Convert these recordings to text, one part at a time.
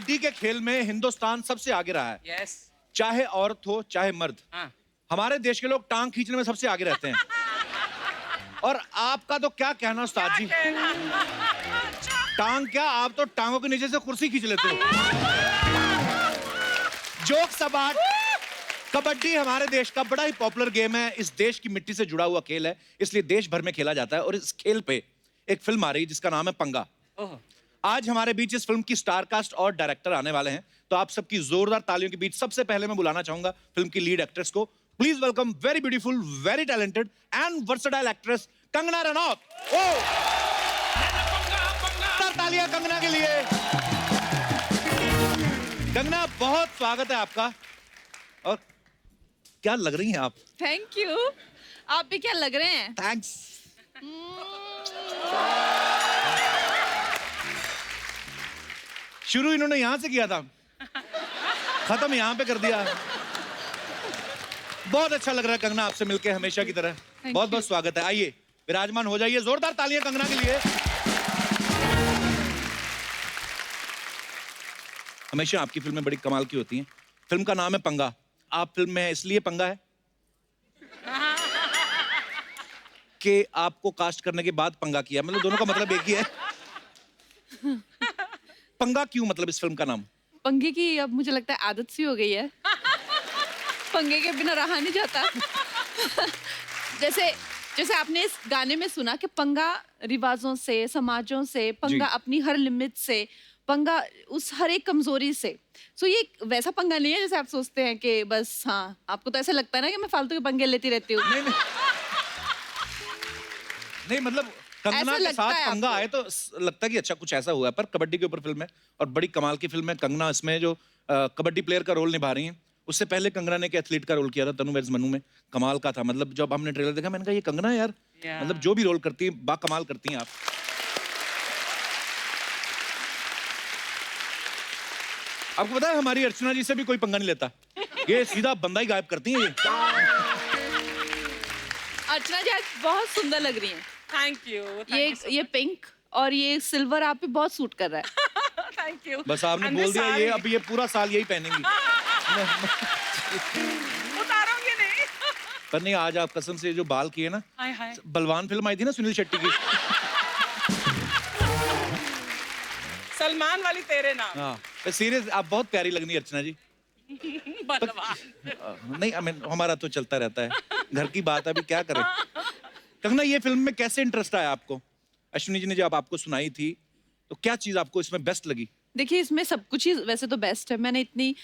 कबड्डी के खेल में हिंदुस्तान सबसे आगे रहा है। यस। चाहे औरत हो चाहे मर्द। हाँ। हमारे देश के लोग टांग खींचने में सबसे आगे रहते हैं। और आपका तो क्या कहना उस्ताद जी। टांग क्या, आप तो टांगों के नीचे से कुर्सी खींच लेते हो। जोक सबाट। कबड्डी हमारे देश का बड़ा ही पॉपुलर गेम है। इस देश की मिट्टी से जुड़ा हुआ खेल है, इसलिए देश भर में खेला जाता है। और इस खेल पे एक फिल्म आ रही है जिसका नाम है पंगा। आज हमारे बीच इस फिल्म की स्टार कास्ट और डायरेक्टर आने वाले हैं, तो आप सबकी जोरदार तालियों के बीच सबसे पहले मैं बुलाना चाहूंगा फिल्म की लीड एक्ट्रेस को। Please welcome very beautiful, very talented and versatile actress Kangana Ranaut. तालियां कंगना के लिए। कंगना, बहुत स्वागत है आपका। और क्या लग रही हैं आप? Thank you. आप भी क्या लग रहे हैं? थैंक्स। शुरू इन्होंने यहां से किया था, खत्म यहां पे कर दिया। बहुत अच्छा लग रहा है कंगना आपसे मिलके, हमेशा की तरह। बहुत बहुत स्वागत है। आइए विराजमान हो जाइए। जोरदार तालियां कंगना के लिए। हमेशा आपकी फिल्में बड़ी कमाल की होती हैं। फिल्म का नाम है पंगा। आप फिल्म में है इसलिए पंगा है कि आपको कास्ट करने के बाद पंगा किया, मतलब दोनों का मतलब एक ही है। पंगा क्यों, मतलब इस फिल्म का नाम? पंगे की अब मुझे लगता है आदत सी हो गई है। पंगे के बिना रहा नहीं जाता। जैसे जैसे आपने इस गाने में सुना कि पंगा रिवाजों से, समाजों से, पंगा अपनी हर लिमिट से, पंगा उस हर एक कमजोरी से। सो ये वैसा पंगा नहीं है जैसे आप सोचते हैं कि बस, हाँ, आपको तो ऐसा लगता है ना कि मैं फालतू के पंगे लेती रहती हूँ। नहीं मतलब कंगना के साथ पंगा आए तो लगता है कि अच्छा कुछ ऐसा हुआ है। पर कबड्डी के ऊपर फिल्म है और बड़ी कमाल की फिल्म है। कंगना इसमें जो कबड्डी प्लेयर का रोल निभा रही हैं। उससे पहले कंगना ने एक एथलीट का रोल किया था तनु वेड्स मनु में। कमाल का था, मतलब जब हमने ट्रेलर देखा मैंने कहा ये कंगना है यार। मतलब जो भी रोल करती है बा कमाल करती हैं आप। आपको पता है हमारी अर्चना जी से भी कोई पंगा नहीं लेता, ये सीधा बंदा ही गायब करती हैं ये। अर्चना जी आज बहुत सुंदर लग रही हैं। Thank you. ये पिंक और ये सिल्वर आप पे बहुत सूट कर रहा है। Thank you. बस आपने बोल दिया ये, अब ये पूरा साल यही पहनेंगी। उतारोगे नहीं? पर नहीं, आज आप कसम से जो बाल किए ना, बलवान फिल्म आई थी ना सुनील शेट्टी की, सलमान वाली तेरे नाम। हाँ सीरियस, आप बहुत प्यारी लगनी अर्चना जी। नहीं हमारा तो चलता रहता है, घर की बात है, अभी क्या करें। कंगना, ये फिल्म में कैसे इंटरेस्ट आया आपको? अश्विनी जी ने जब आपको सुनाई थी तो क्या चीज आपको इसमें बेस्ट लगी? देखिए, इसमें सब कुछ ही वैसे तो बेस्ट है। मैंने इतनी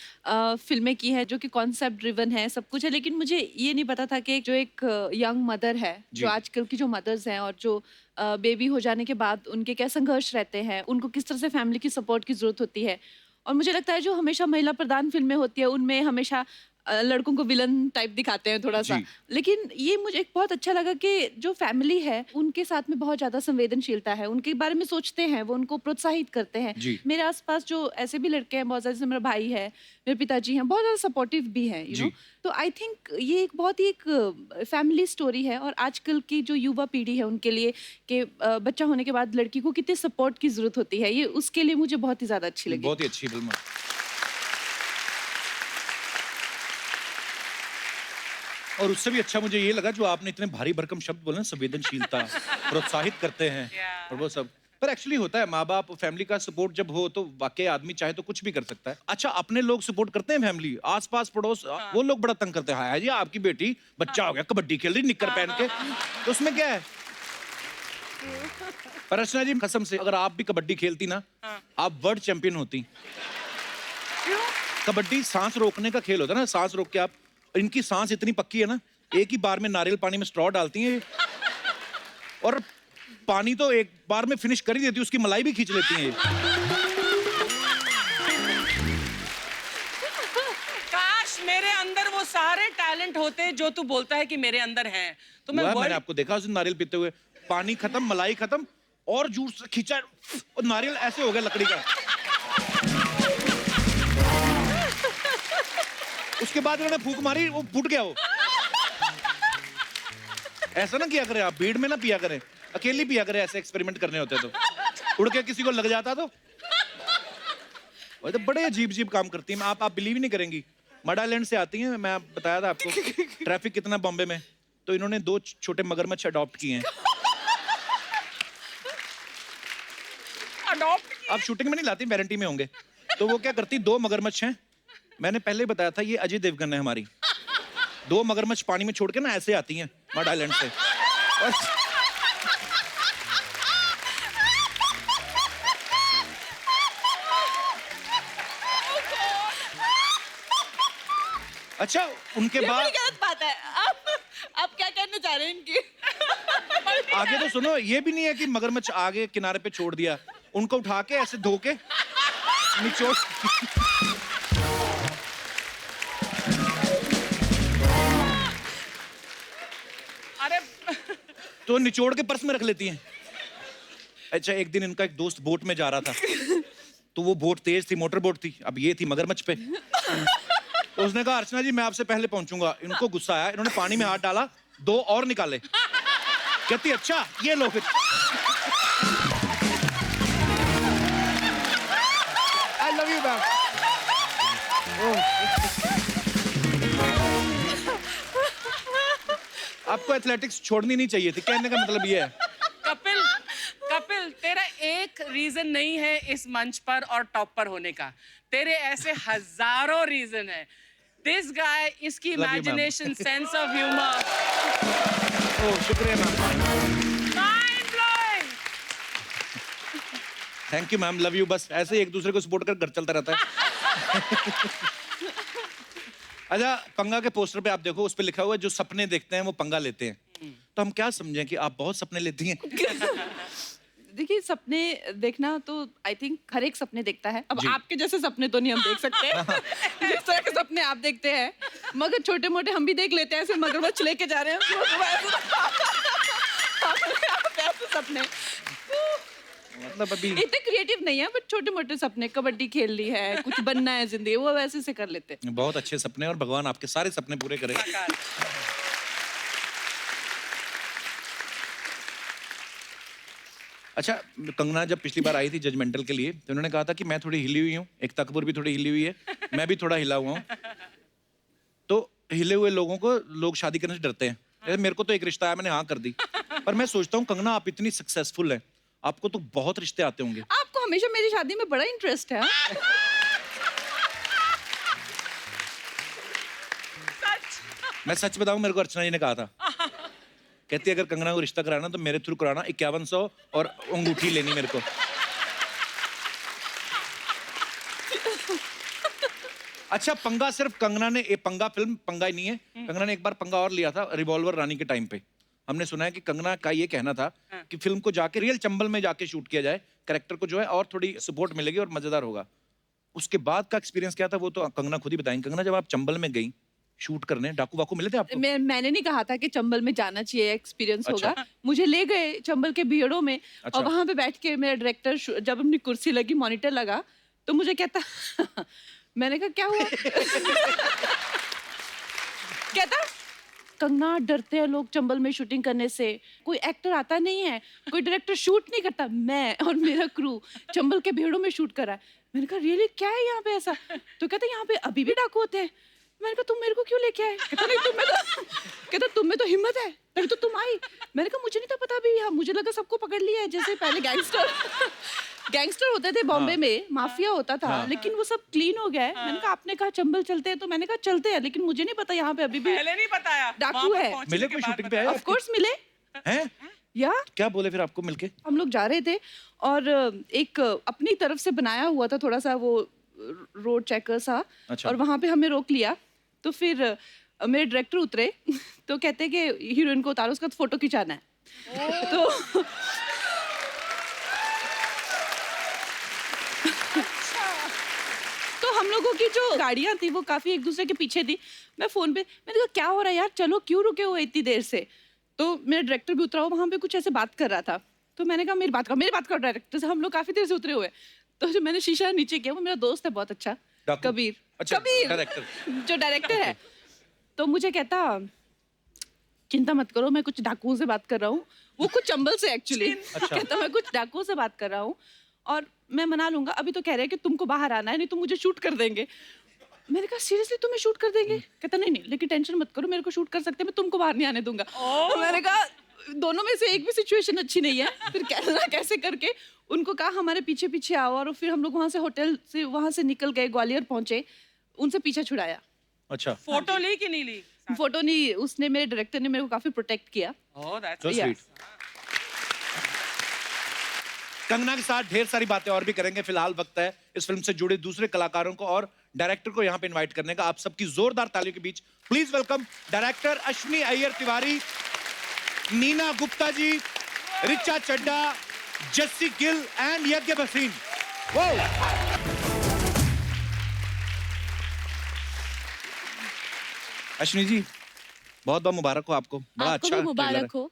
फिल्में की है जो कि कॉन्सेप्ट ड्रिवन है, सब कुछ है, लेकिन मुझे ये नहीं पता था कि जो एक यंग मदर है, जो आजकल की जो मदर्स हैं और जो बेबी हो जाने के बाद उनके क्या संघर्ष रहते हैं, उनको किस तरह से फैमिली की सपोर्ट की जरूरत होती है। और मुझे लगता है जो हमेशा महिला प्रधान फिल्में होती है उनमें हमेशा लड़कों को विलन टाइप दिखाते हैं थोड़ा सा, लेकिन ये मुझे बहुत अच्छा लगा कि जो फैमिली है उनके साथ में बहुत ज्यादा संवेदनशीलता है, उनके बारे में सोचते हैं, वो उनको प्रोत्साहित करते हैं। मेरे आसपास जो ऐसे भी लड़के हैं बहुत ज्यादा, जैसे मेरा भाई है, मेरे पिताजी हैं, बहुत ज्यादा सपोर्टिव भी हैं, यू नो। तो आई थिंक ये एक बहुत ही एक फैमिली स्टोरी है और आजकल की जो युवा पीढ़ी है उनके लिए कि बच्चा होने के बाद लड़की को कितने सपोर्ट की जरूरत होती है, ये उसके लिए मुझे बहुत ही ज्यादा अच्छी लगी। बहुत ही अच्छी फिल्म है। और उससे भी अच्छा मुझे ये लगा जो आपने इतने भारी भरकम शब्द बोले, संवेदनशीलता, प्रोत्साहित करते हैं और वो सब। पर एक्चुअली होता है, माँ बाप फैमिली का सपोर्ट जब हो तो वाकई आदमी चाहे तो कुछ भी कर सकता है। अच्छा, अपने लोग सपोर्ट करते हैं, फैमिली, आसपास पड़ोस, वो लोग बड़ा तंग करते हैं। हाँ जी, आपकी बेटी बच्चा हो गया, कबड्डी खेल रही निक्कर पहन के, तो उसमें क्या है? पर अर्चना जी कसम से अगर आप भी कबड्डी खेलती ना, आप वर्ल्ड चैंपियन होती। कबड्डी सांस रोकने का खेल होता है ना, सांस रोक के आप, इनकी सांस इतनी पक्की है ना, एक ही बार में नारियल पानी में स्ट्रॉ डालती हैं और पानी तो एक बार में फिनिश कर ही देती है, उसकी मलाई भी खींच लेती हैं। काश मेरे अंदर वो सारे टैलेंट होते जो तू बोलता है कि मेरे अंदर हैं, तो मैंने आपको देखा उस नारियल पीते हुए, पानी खत्म, मलाई खत्म और जूस खींचा और नारियल ऐसे हो गया लकड़ी का। उसके बाद उन्होंने फूंक मारी, वो फूट गया वो। ऐसा ना किया करें आप, भीड़ में ना पिया करें, अकेली पिया करें, ऐसे एक्सपेरिमेंट करने होते तो। उड़ के किसी को लग जाता तो। वो तो बड़े अजीब अजीब काम करती हैं, आप बिलीव ही नहीं करेंगी। मड आइलैंड से आती हैं, मैं बताया था आपको ट्रैफिक कितना बॉम्बे में, तो इन्होंने 2 छोटे मगरमच्छ अडॉप्ट किए हैं। अडॉप्ट आप शूटिंग में नहीं लाती, वारंटी में होंगे। तो वो क्या करती, 2 मगरमच्छ हैं, मैंने पहले ही बताया था ये अजय देवगन है हमारी। 2 मगरमच्छ पानी में छोड़ के ना ऐसे आती हैं मड आइलैंड से। अच्छा उनके ये बाद बड़ी गलत बात है। आप क्या कहना चाह रहे हैं इनकी? आगे तो सुनो, ये भी नहीं है कि मगरमच्छ आगे किनारे पे छोड़ दिया, उनको उठा के ऐसे धो के निचोड़। अरे तो निचोड़ के पर्स में रख लेती हैं। अच्छा एक दिन इनका एक दोस्त बोट में जा रहा था, तो वो बोट तेज थी, मोटर बोट थी, अब ये थी मगरमच्छ पे। तो उसने कहा अर्चना जी मैं आपसे पहले पहुंचूंगा। इनको गुस्सा आया, इन्होंने पानी में हाथ डाला, 2 और निकाले। कहती अच्छा ये लो फिर। I love you ma'am. आपको एथलेटिक्स छोड़नी नहीं चाहिए थी, कहने का मतलब ये है। कपिल, कपिल तेरा एक रीजन नहीं है इस मंच पर और टॉप पर होने का, तेरे ऐसे हजारों रीजन है। दिस गाय, इसकी Love you, ma'am. Imagination, sense of humour, oh शुक्रिया ma'am. Mind blowing. Thank you ma'am, love you. बस ऐसे ही एक दूसरे को सपोर्ट कर घर चलता रहता है। अच्छा पंगा के पोस्टर पे आप देखो, उस पे लिखा हुआ है जो सपने देखते हैं वो पंगा लेते हैं। तो हम क्या समझें कि आप बहुत सपने लेती हैं? देखिए सपने देखना तो आई थिंक हर एक सपने देखता है। अब जी। आपके जैसे सपने तो नहीं हम देख सकते जिस तरह के सपने आप देखते हैं, मगर छोटे मोटे हम भी देख लेते हैं। ऐसे मगरमच्छ लेके जा रहे हैं आप ऐसे सपने मतलब अभी इतने क्रिएटिव नहीं है, बट छोटे मोटे सपने, कबड्डी खेलनी है, कुछ बनना है जिंदगी, वो वैसे से कर लेते हैं। बहुत अच्छे सपने, और भगवान आपके सारे सपने पूरे करे। अच्छा कंगना जब पिछली बार आई थी जजमेंटल के लिए, तो उन्होंने कहा था कि मैं थोड़ी हिली हुई हूँ, एक तकबूर भी थोड़ी हिली हुई है, मैं भी थोड़ा हिला हुआ हूँ। तो हिले हुए लोगों को लोग शादी करने से डरते हैं। अरे मेरे को तो एक रिश्ता आया, मैंने हाँ कर दी। पर मैं सोचता हूँ कंगना आप इतनी सक्सेसफुल है, आपको तो बहुत रिश्ते आते होंगे। आपको हमेशा मेरी शादी में बड़ा इंटरेस्ट है। मैं सच बताऊं, मेरे को अर्चना जी ने कहा था, कहती अगर कंगना को रिश्ता कराना तो मेरे थ्रू कराना, 5100 और अंगूठी लेनी मेरे को। अच्छा पंगा सिर्फ कंगना ने, पंगा फिल्म पंगा ही नहीं है, कंगना ने एक बार पंगा और लिया था रिवॉल्वर रानी के टाइम पे। हमने सुना है कि कंगना का ये कहना था कि फिल्म को जाके रियल चंबल में जाके शूट किया जाए, कैरेक्टर को जो है और थोड़ी सपोर्ट मिलेगी और मजेदार होगा। उसके बाद का एक्सपीरियंस क्या था वो तो कंगना खुद ही बताएंगी। कंगना जब आप चंबल में गई शूट करने, डाकू वाकू मिले थे आपको? मैंने नहीं कहा था कि चंबल में जाना चाहिए, एक्सपीरियंस अच्छा। होगा। मुझे ले गए चंबल के भीड़ों में। अच्छा। और वहां पे बैठ के मेरा डायरेक्टर जब अपनी कुर्सी लगी, मॉनिटर लगा, तो मुझे कहता मैंने कहा क्या हुआ? कहता कंगना डरते हैं लोग चंबल में शूटिंग करने से, कोई एक्टर आता नहीं है, कोई डायरेक्टर शूट नहीं करता, मैं और मेरा क्रू चंबल के भीड़ों में शूट करा है। मैंने कहा रियली क्या है यहाँ पे ऐसा? तो कहता यहाँ पे अभी भी डाकू होते हैं। मैंने कहा तुम मेरे को क्यों लेके आए? कहता नहीं तुम में तो हिम्मत है, तभी तो तुम आई। मैंने कहा मुझे नहीं था पता अभी, हाँ मुझे लगा सबको पकड़ लिया है, जैसे पहले गैंगस्टर होते थे बॉम्बे में, माफिया होता था, लेकिन वो सब क्लीन हो गया है। मैंने कहा आपने कहा चंबल चलते हैं, तो मैंने कहा चलते हैं, लेकिन मुझे नहीं पता यहाँ पे अभी भी पहले नहीं बताया, डाकू वहाँ पे है। पहुंचने मिले के कोई बाद शूटिंग पे आए? ऑफ कोर्स मिले हैं? या क्या बोले फिर आपको मिलके? हम लोग जा रहे थे और एक अपनी तरफ से बनाया हुआ था थोड़ा सा वो रोड चेकर सा। अच्छा। और वहां पे हमें रोक लिया, तो फिर मेरे डायरेक्टर उतरे तो कहते कि हीरोइन को उतारो, उसका फोटो खिंचाना है। तो तो हम लोगों की जो गाड़ियां थी वो काफी एक दूसरे के पीछे थी। मैं फोन पे, मैंने कहा क्या हो रहा है यार, चलो क्यों रुके हुए इतनी देर से? तो मेरा डायरेक्टर भी उतरा, वहां पे कुछ ऐसे बात कर रहा था। तो मैंने कहा मेरी बात करो डायरेक्टर से। हम लोग काफी देर से उतरे हुए, तो जो मैंने शीशा नीचे किया, वो मेरा दोस्त है बहुत अच्छा, डाकू? कबीर। अच्छा, कबीर डायरेक्टर। जो डायरेक्टर है। तो मुझे कहता चिंता मत करो, मैं कुछ डाकुओं से बात कर रहा हूँ। वो कुछ चंबल से एक्चुअली। अच्छा। कहता मैं कुछ डाकुओं से बात कर रहा हूँ और मैं मना लूंगा, अभी तो कह रहे हैं कि तुमको बाहर आना है, नहीं तो मुझे शूट कर देंगे। मैंने कहा सीरियसली तुम्हें शूट कर देंगे? कहता नहीं नहीं, लेकिन टेंशन मत करो, मेरे को शूट कर सकते हैं, मैं तुमको बाहर नहीं आने दूंगा। मैंने कहा दोनों में से एक भी सिचुएशन अच्छी नहीं है, फिर कैसे करके उनको कहा हमारे पीछे पीछे आओ, और फिर हम लोग वहां से होटल से वहां से निकल गए, ग्वालियर पहुंचे, उनसे पीछा छुड़ाया। अच्छा, फोटो ली कि नहीं ली? फोटो नहीं, उसने, मेरे डायरेक्टर ने मेरे को काफी प्रोटेक्ट किया। Oh, that's So sweet. Kangana के साथ ढेर सारी बातें और भी करेंगे। फिलहाल वक्त है इस फिल्म से जुड़े दूसरे कलाकारों को और डायरेक्टर को यहाँ पे इनवाइट करने का। आप सबकी जोरदार तालियों के बीच please welcome director Ashwini Iyer Tiwari, Neena Gupta ji, Richa Chadha, Jassie Gill and Yagya Bhasin. Ashwini ji, बहुत बहुत मुबारक हो आपको, बड़ा आपको अच्छा भी मुबारक ट्रेलर है। हो,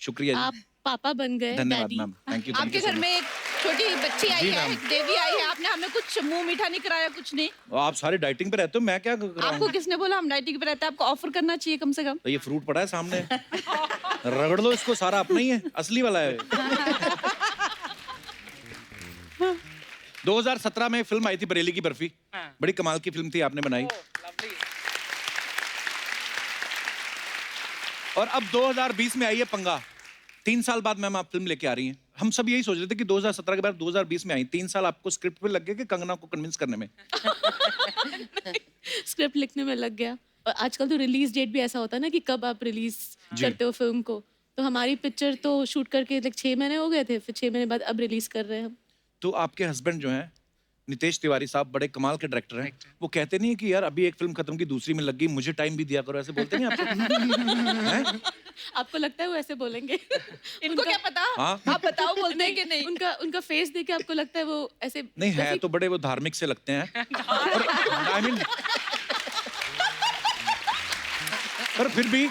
शुक्रिया आप जी, पापा बन गए। धन्यवाद डैडी। Ma'am, thank you. आपके घर में एक छोटी बच्ची आई जी, है, मैम। एक देवी आई है, आपने हमें कुछ मुंह मीठा नहीं कराया, कुछ नहीं। आप सारे डाइटिंग पे रहते हो, मैं क्या कराऊं? आपको किसने बोला हम डाइटिंग पे रहते हैं? आपको ऑफर करना चाहिए कम से कम। तो ये फ्रूट पड़ा है सामने, रगड़ लो इसको, सारा अपना ही है, असली वाला है। 2017 में फिल्म आई थी बरेली की बर्फी, हाँ। बड़ी कमाल की फिल्म थी, आपने बनाई। lovely. और अब 2020 में आई है पंगा। 3 साल बाद मैम आप फिल्म लेके आ रही हैं। हम सब यही सोच रहे थे कि 2017 के बाद 2020 में आई, 3 साल आपको स्क्रिप्ट पे लग गए कि कंगना को कन्विंस करने में? स्क्रिप्ट लिखने में लग गया। और आजकल तो रिलीज डेट भी ऐसा होता है ना कि कब आप रिलीज जी। करते हो फिल्म को। तो हमारी पिक्चर तो शूट करके 6 महीने हो गए थे, फिर 6 महीने बाद अब रिलीज कर रहे हैं हम। तो आपके हस्बैंड जो हैं नितेश तिवारी साहब, बड़े कमाल के डायरेक्टर हैं, वो कहते नहीं है कि यार अभी एक फिल्म खत्म की दूसरी में लग गई, मुझे टाइम भी दिया करो, ऐसे बोलते नहीं आपको? हैं? आपको लगता है वो ऐसे बोलेंगे? इनको क्या पता? हाँ? आप बताओ, बोलते हैं कि नहीं? उनका फेस देख के आपको लगता है वो ऐसे? नहीं है तो बड़े वो धार्मिक से लगते हैं, और आई मीन पर फिर भी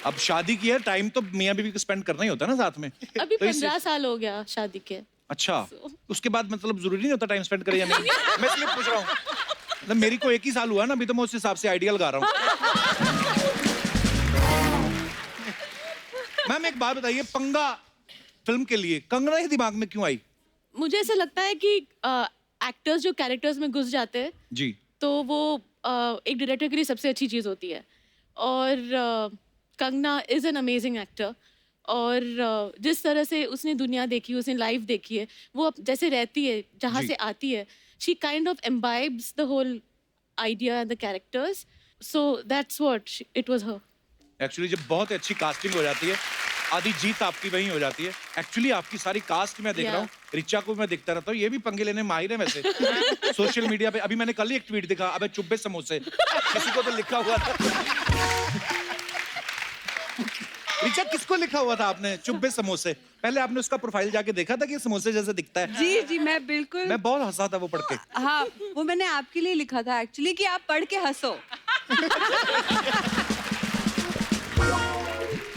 अब शादी की है, टाइम तो मियां बीवी को स्पेंड करना ही होता है ना साथ में। अभी तो इससे- 15 साल हो गया शादी के। अच्छा, उसके बाद मतलब जरूरी नहीं होता टाइम स्पेंड करे या नहीं? मैं इसलिए पूछ रहा हूँ, मतलब मेरी को 1 ही साल हुआ ना अभी, तो मैं उस हिसाब से आइडिया लगा रहा हूँ। मैम एक बात बताइए, पंगा फिल्म के लिए कंगना के दिमाग में क्यों आई? मुझे ऐसा लगता है कि एक्टर्स जो कैरेक्टर्स में घुस जाते हैं जी, तो वो एक डायरेक्टर के लिए सबसे अच्छी चीज़ होती है। और Kangana is an amazing actor. और जिस तरह से उसने दुनिया देखी, उसने लाइफ देखी है, वो जैसे रहती है, जहाँ जी। से आती है, she kind of imbibes the whole idea and the characters. So that's what it was her. Actually जब बहुत अच्छी कास्टिंग हो जाती है, आधी जीत आपकी वहीं हो जाती है। एक्चुअली आपकी सारी कास्ट मैं देख रहा हूँ, रिचा को मैं देखता रहता हूँ, ये भी पंगे लेने में माहिर है वैसे। सोशल मीडिया पे अभी मैंने कल ही एक ट्वीट दिखा, अबे चुब्बे समोसे, किसी को तो लिखा हुआ था। रिचा किसको लिखा हुआ था आपने चुब्बे समोसे? पहले आपने उसका प्रोफाइल जाके देखा था कि ये समोसे जैसे दिखता है? जी जी, मैं बिल्कुल। मैं बहुत हंसा था वो पढ़ के। हाँ, वो मैंने आपके लिए लिखा था एक्चुअली कि आप पढ़ के हंसो।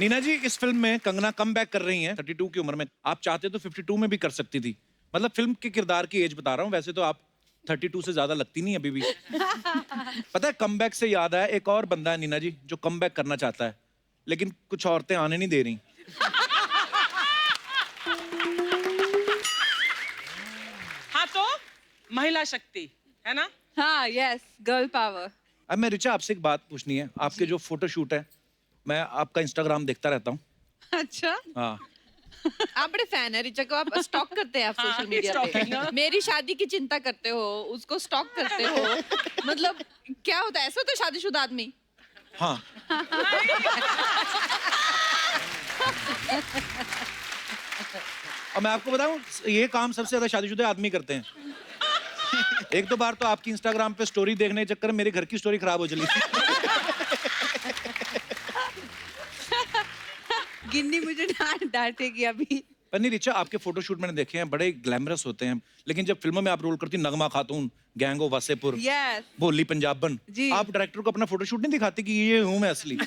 नीना जी, इस फिल्म में कंगना कम बैक कर रही हैं 32 की उम्र में। आप चाहते तो 52 में भी कर सकती थी, मतलब फिल्म के किरदार की एज बता रहा हूँ, वैसे तो आप 32 से ज्यादा लगती नहीं अभी भी। पता है, कम बैक से याद आया, एक और बंदा है नीना जी जो कम बैक करना चाहता है, लेकिन कुछ औरतें आने नहीं दे रही। हाँ तो महिला शक्ति है ना? हाँ, यस, गर्ल पावर। अब मैं रिचा आपसे एक बात पूछनी है, आपके जो फोटो शूट है, मैं आपका इंस्टाग्राम देखता रहता हूँ। अच्छा, हाँ, आप बड़े फैन है रिचा को, आप स्टॉक करते हैं आप हाँ, सोशल मीडिया stalking, पे। हाँ। मेरी शादी की चिंता करते हो, उसको स्टॉक करते हो, मतलब क्या होता है? ऐसा होता है शादीशुदा आदमी? हाँ। और मैं आपको बताऊं, ये काम सबसे ज्यादा शादीशुदा आदमी करते हैं। एक दो बार तो आपकी इंस्टाग्राम पे स्टोरी देखने के चक्कर में मेरे घर की स्टोरी खराब हो चली थी। गिन्नी मुझे डांटेगी अभी। पर नहीं रिचा, आपके फोटोशूट मैंने देखे हैं, बड़े ग्लैमरस होते हैं, लेकिन जब फिल्मों में आप रोल करती, नगमा खातून, गैंग ऑफ वासेपुर, यस भोली पंजाबन, जी। आप डायरेक्टर को अपना फोटोशूट नहीं दिखाती कि ये हूं मैं असली?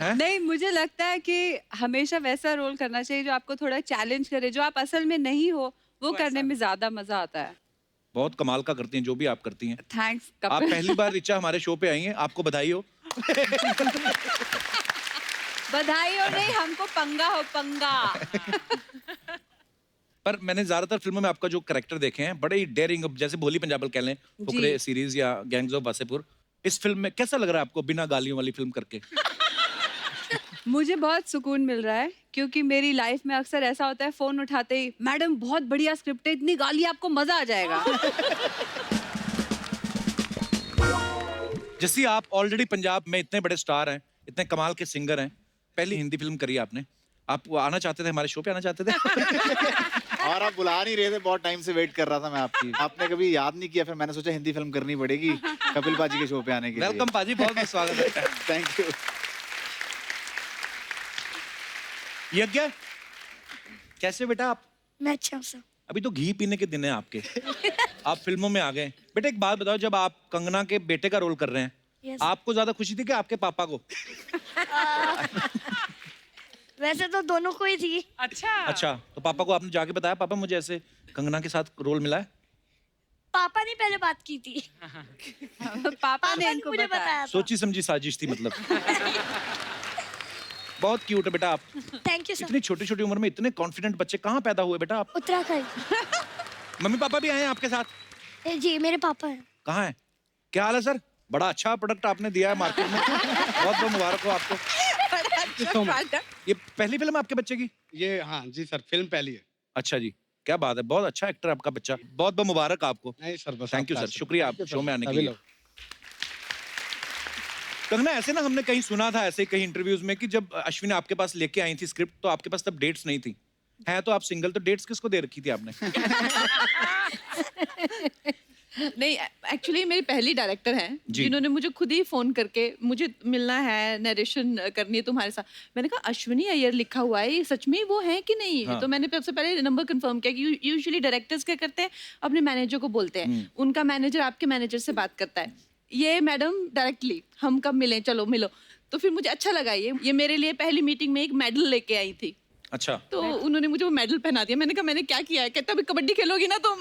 हैं? नहीं, मुझे लगता है कि हमेशा वैसा रोल करना चाहिए जो आपको थोड़ा चैलेंज करे, जो आप असल में नहीं हो वो करने में ज्यादा मजा आता है। बहुत कमाल का करती हैं जो भी आप करती हैं। थैंक्स आप कपिल। पहली बार रिचा हमारे शो पे आई हैं, आपको बधाई हो। बधाई हो नहीं, हमको पंगा हो, पंगा। पर मैंने ज्यादातर फिल्मों में आपका जो कैरेक्टर देखे हैं बड़े ही डेयरिंग, जैसे भोली पंजाबल कह लें, फुकरे सीरीज या गैंग्स ऑफ वासेपुर, इस फिल्म में कैसा लग रहा है आपको बिना गालियों वाली फिल्म करके? मुझे बहुत सुकून मिल रहा है क्योंकि मेरी लाइफ में अक्सर ऐसा होता है, फोन उठाते ही मैडम बहुत बढ़िया स्क्रिप्ट है, इतनी गाली आपको मजा आ जाएगा। जैसे आप ऑलरेडी पंजाब में इतने बड़े स्टार हैं, इतने कमाल के सिंगर हैं, पहली हिंदी फिल्म करी आपने, आप आना चाहते थे, हमारे शो पे आना चाहते थे? और आप बुला नहीं रहे थे, बहुत टाइम से वेट कर रहा था मैं आपकी, आपने कभी याद नहीं किया, फिर मैंने सोचा हिंदी फिल्म करनी पड़ेगी कपिल पाजी के शो पे आने के लिए। वेलकम पाजी, बहुत बहुत स्वागत है। Thank you. यज्ञ, कैसे बेटा आप? मैं अच्छा हूँ सर। अभी तो घी पीने के दिन है आपके, आप फिल्मों में आ गए। बेटा एक बात बताओ, जब आप कंगना के बेटे का रोल कर रहे हैं, Yes. आपको ज्यादा खुशी थी कि आपके पापा को? वैसे तो दोनों को ही थी। अच्छा अच्छा, तो पापा को आपने जाके बताया, पापा मुझे ऐसे कंगना के साथ रोल मिला है? पापा ने पहले बात की थी। पापा ने ने इनको मुझे बताया। बताया था। सोची समझी साजिश थी मतलब। बहुत क्यूट है बेटा आप। Thank you sir. इतनी छोटी छोटी उम्र में इतने कॉन्फिडेंट बच्चे कहाँ पैदा हुए बेटा आप? उत्तराखंड। मम्मी पापा भी आए हैं आपके साथ? जी मेरे पापा हैं। कहाँ है? क्या हाल है सर? बड़ा अच्छा प्रोडक्ट आपने दिया है मार्केट में, बहुत बहुत मुबारक हो आपको। ये पहली फिल्म आपके बच्चे की? ये हाँ जी सर, फिल्म पहली है। अच्छा जी, क्या बात है, बहुत अच्छा एक्टर आपका बच्चा, बहुत बहुत मुबारक आपको। नहीं सर, बस थैंक यू आपका सर, आशीर्वाद। शुक्रिया आप शो में आने के लिए। कंगना, ऐसे ना हमने कहीं सुना था, ऐसे कहीं इंटरव्यूज में, कि जब अश्विनी आपके पास लेके आई थी स्क्रिप्ट, तो आपके पास तब डेट्स नहीं थी। है तो आप सिंगल, तो डेट्स किसको दे रखी थी आपने? नहीं, एक्चुअली मेरी पहली डायरेक्टर हैं जी। जिन्होंने मुझे खुद ही फोन करके मुझे मिलना है, नरेशन करनी है तुम्हारे साथ। मैंने कहा अश्विनी अय्यर लिखा हुआ है, ये सच में वो है कि नहीं? हाँ। तो मैंने सबसे पहले नंबर कंफर्म किया कि यूजुअली डायरेक्टर्स क्या करते हैं, अपने मैनेजर को बोलते हैं, उनका मैनेजर आपके मैनेजर से बात करता है। ये मैडम डायरेक्टली, हम कब मिलें, चलो मिलो। तो फिर मुझे अच्छा लगा, ये मेरे लिए पहली मीटिंग में एक मेडल लेके आई थी। अच्छा, तो उन्होंने मुझे वो मेडल पहना दिया। मैंने कहा मैंने क्या किया है? कहता अभी कबड्डी खेलोगी ना तुम।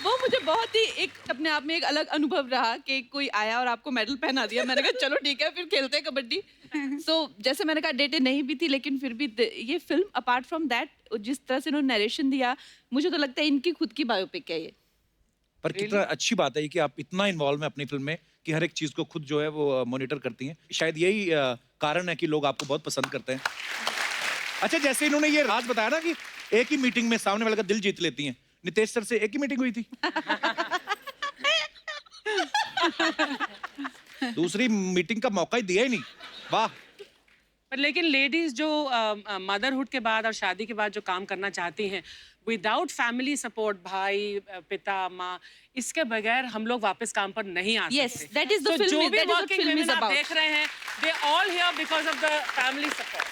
वो मुझे बहुत ही एक अपने आप में एक अलग अनुभव रहा कि कोई आया और आपको मेडल पहना दिया। मैंने कहा चलो ठीक है, फिर खेलते हैं कबड्डी। जैसे मैंने कहा डेटें नहीं भी थी, लेकिन फिर भी ये फिल्म अपार्ट फ्रॉम दैट, जिस तरह से इन्होंने नरेशन दिया, मुझे तो लगता है इनकी खुद की बायोपिक है ये। पर कितना अच्छी बात है कि आप इतना इन्वॉल्व हैं अपनी फिल्म में कि हर एक चीज को खुद जो है वो मॉनिटर करती हैं। शायद यही कारण है कि लोग आपको बहुत पसंद करते हैं। अच्छा, जैसे इन्होंने ये राज बताया ना कि एक ही मीटिंग में सामने वाले का दिल जीत लेती हैं, नितेश सर से एक ही मीटिंग हुई थी? दूसरी मीटिंग का मौका ही दिया ही नहीं। वाह। पर लेकिन लेडीज जो मदरहुड के बाद और शादी के बाद जो काम करना चाहती हैं, विदाउट फैमिली सपोर्ट, भाई पिता माँ, इसके बगैर हम लोग वापस काम पर नहीं आ Yes, सकते। that is the So, film- जो भी that is what working film is women आप about. देख रहे हैं, they all here because of the family support.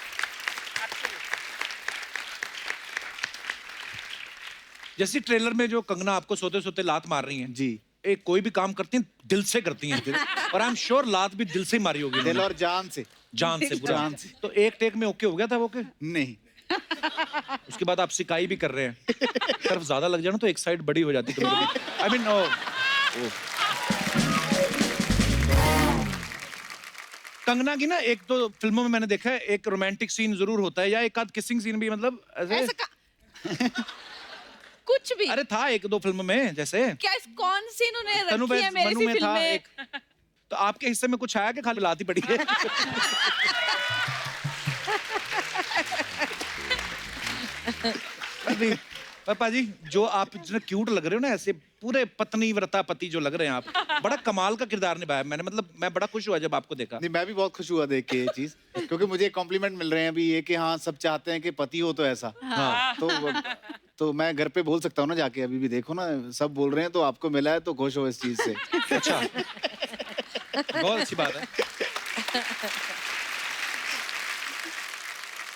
जैसे ट्रेलर में जो कंगना आपको सोते सोते लात मार रही हैं, जी, एक कोई भी काम करती हैं दिल से करती हैं फिर, और आई एम श्योर लात भी दिल से ही मारी होगी दिल इन्होंने। और जान से। जान से पूरा। जान से। तो एक टेक में ओके हो गया था वो के? नहीं, उसके बाद आप सिकाई भी कर रहे हैं। तरफ ज्यादा लग जाए ना तो एक साइड बड़ी हो जाती है। आई मीन कंगना की ना एक तो फिल्मों में मैंने देखा है एक रोमांटिक सीन जरूर होता है, या एक आध किसिंग सीन भी, मतलब ऐसे कुछ भी। अरे था एक दो फिल्म में, जैसे क्या कौन सी इन्होंने तनु रखी है मेरी मनु सी में फिल्म था में? एक। तो आपके हिस्से में कुछ आया कि खाली लाती पड़ी है? अभी पापा जी, जो आप इतने क्यूट लग रहे हो ना, ऐसे पूरे पत्नी व्रता पति जो लग रहे हैं आप, बड़ा कमाल का किरदार निभाया मैंने, मतलब मैं बड़ा खुश हुआ जब आपको देखा। नहीं, मैं भी बहुत खुश हुआ देख के ये चीज, क्योंकि मुझे कॉम्प्लीमेंट मिल रहे हैं अभी ये कि हाँ सब चाहते हैं कि पति हो तो ऐसा। हाँ। तो मैं घर पे बोल सकता हूँ ना जाके, अभी भी देखो ना सब बोल रहे हैं, तो आपको मिला है तो खुश हो इस चीज से। अच्छा, बहुत अच्छी बात है।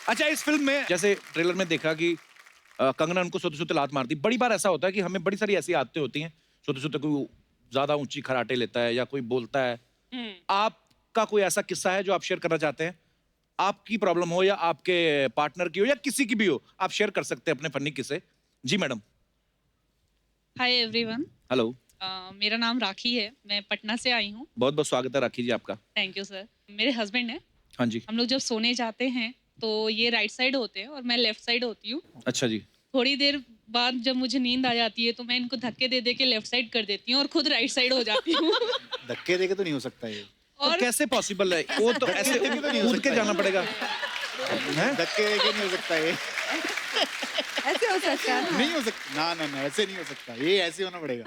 अच्छा, इस फिल्म में जैसे ट्रेलर में देखा कि कंगना उनको सोते सोते लात मारती। बड़ी बार ऐसा होता है कि हमें बड़ी सारी ऐसी आदतें होती हैं, सोते सोते कोई ज्यादा ऊंची खराटे लेता है या कोई बोलता है। आपका कोई ऐसा किस्सा है जो आप शेयर करना चाहते हैं? आपकी प्रॉब्लम हो या आपके पार्टनर की हो या किसी की भी हो, आप शेयर कर सकते हैं अपने फनी किस्से। जी मैडम। हाय एवरीवन, हेलो, मेरा नाम राखी है, मैं पटना से आई हूँ। बहुत बहुत स्वागत है राखी जी आपका। Thank you sir. मेरे हस्बैंड है हाँ जी। हम लोग जब सोने जाते हैं तो ये राइट साइड होते हैं और मैं लेफ्ट साइड होती हूँ। अच्छा जी। थोड़ी देर बाद जब मुझे नींद आ जाती है तो मैं इनको धक्के दे दे के लेफ्ट साइड कर देती हूँ और खुद राइट साइड हो जाती हूँ। धक्के देके तो नहीं हो सकता ये। और और कैसे पॉसिबल है? वो तो ऐसे तो नहीं हो कूद के सकता जाना ये। पड़ेगा हैं? धक्के देके नहीं हो सकता ये। ऐसे हो सकता है। नहीं हो सकता, ना ऐसे नहीं हो सकता, ये ऐसे होना पड़ेगा।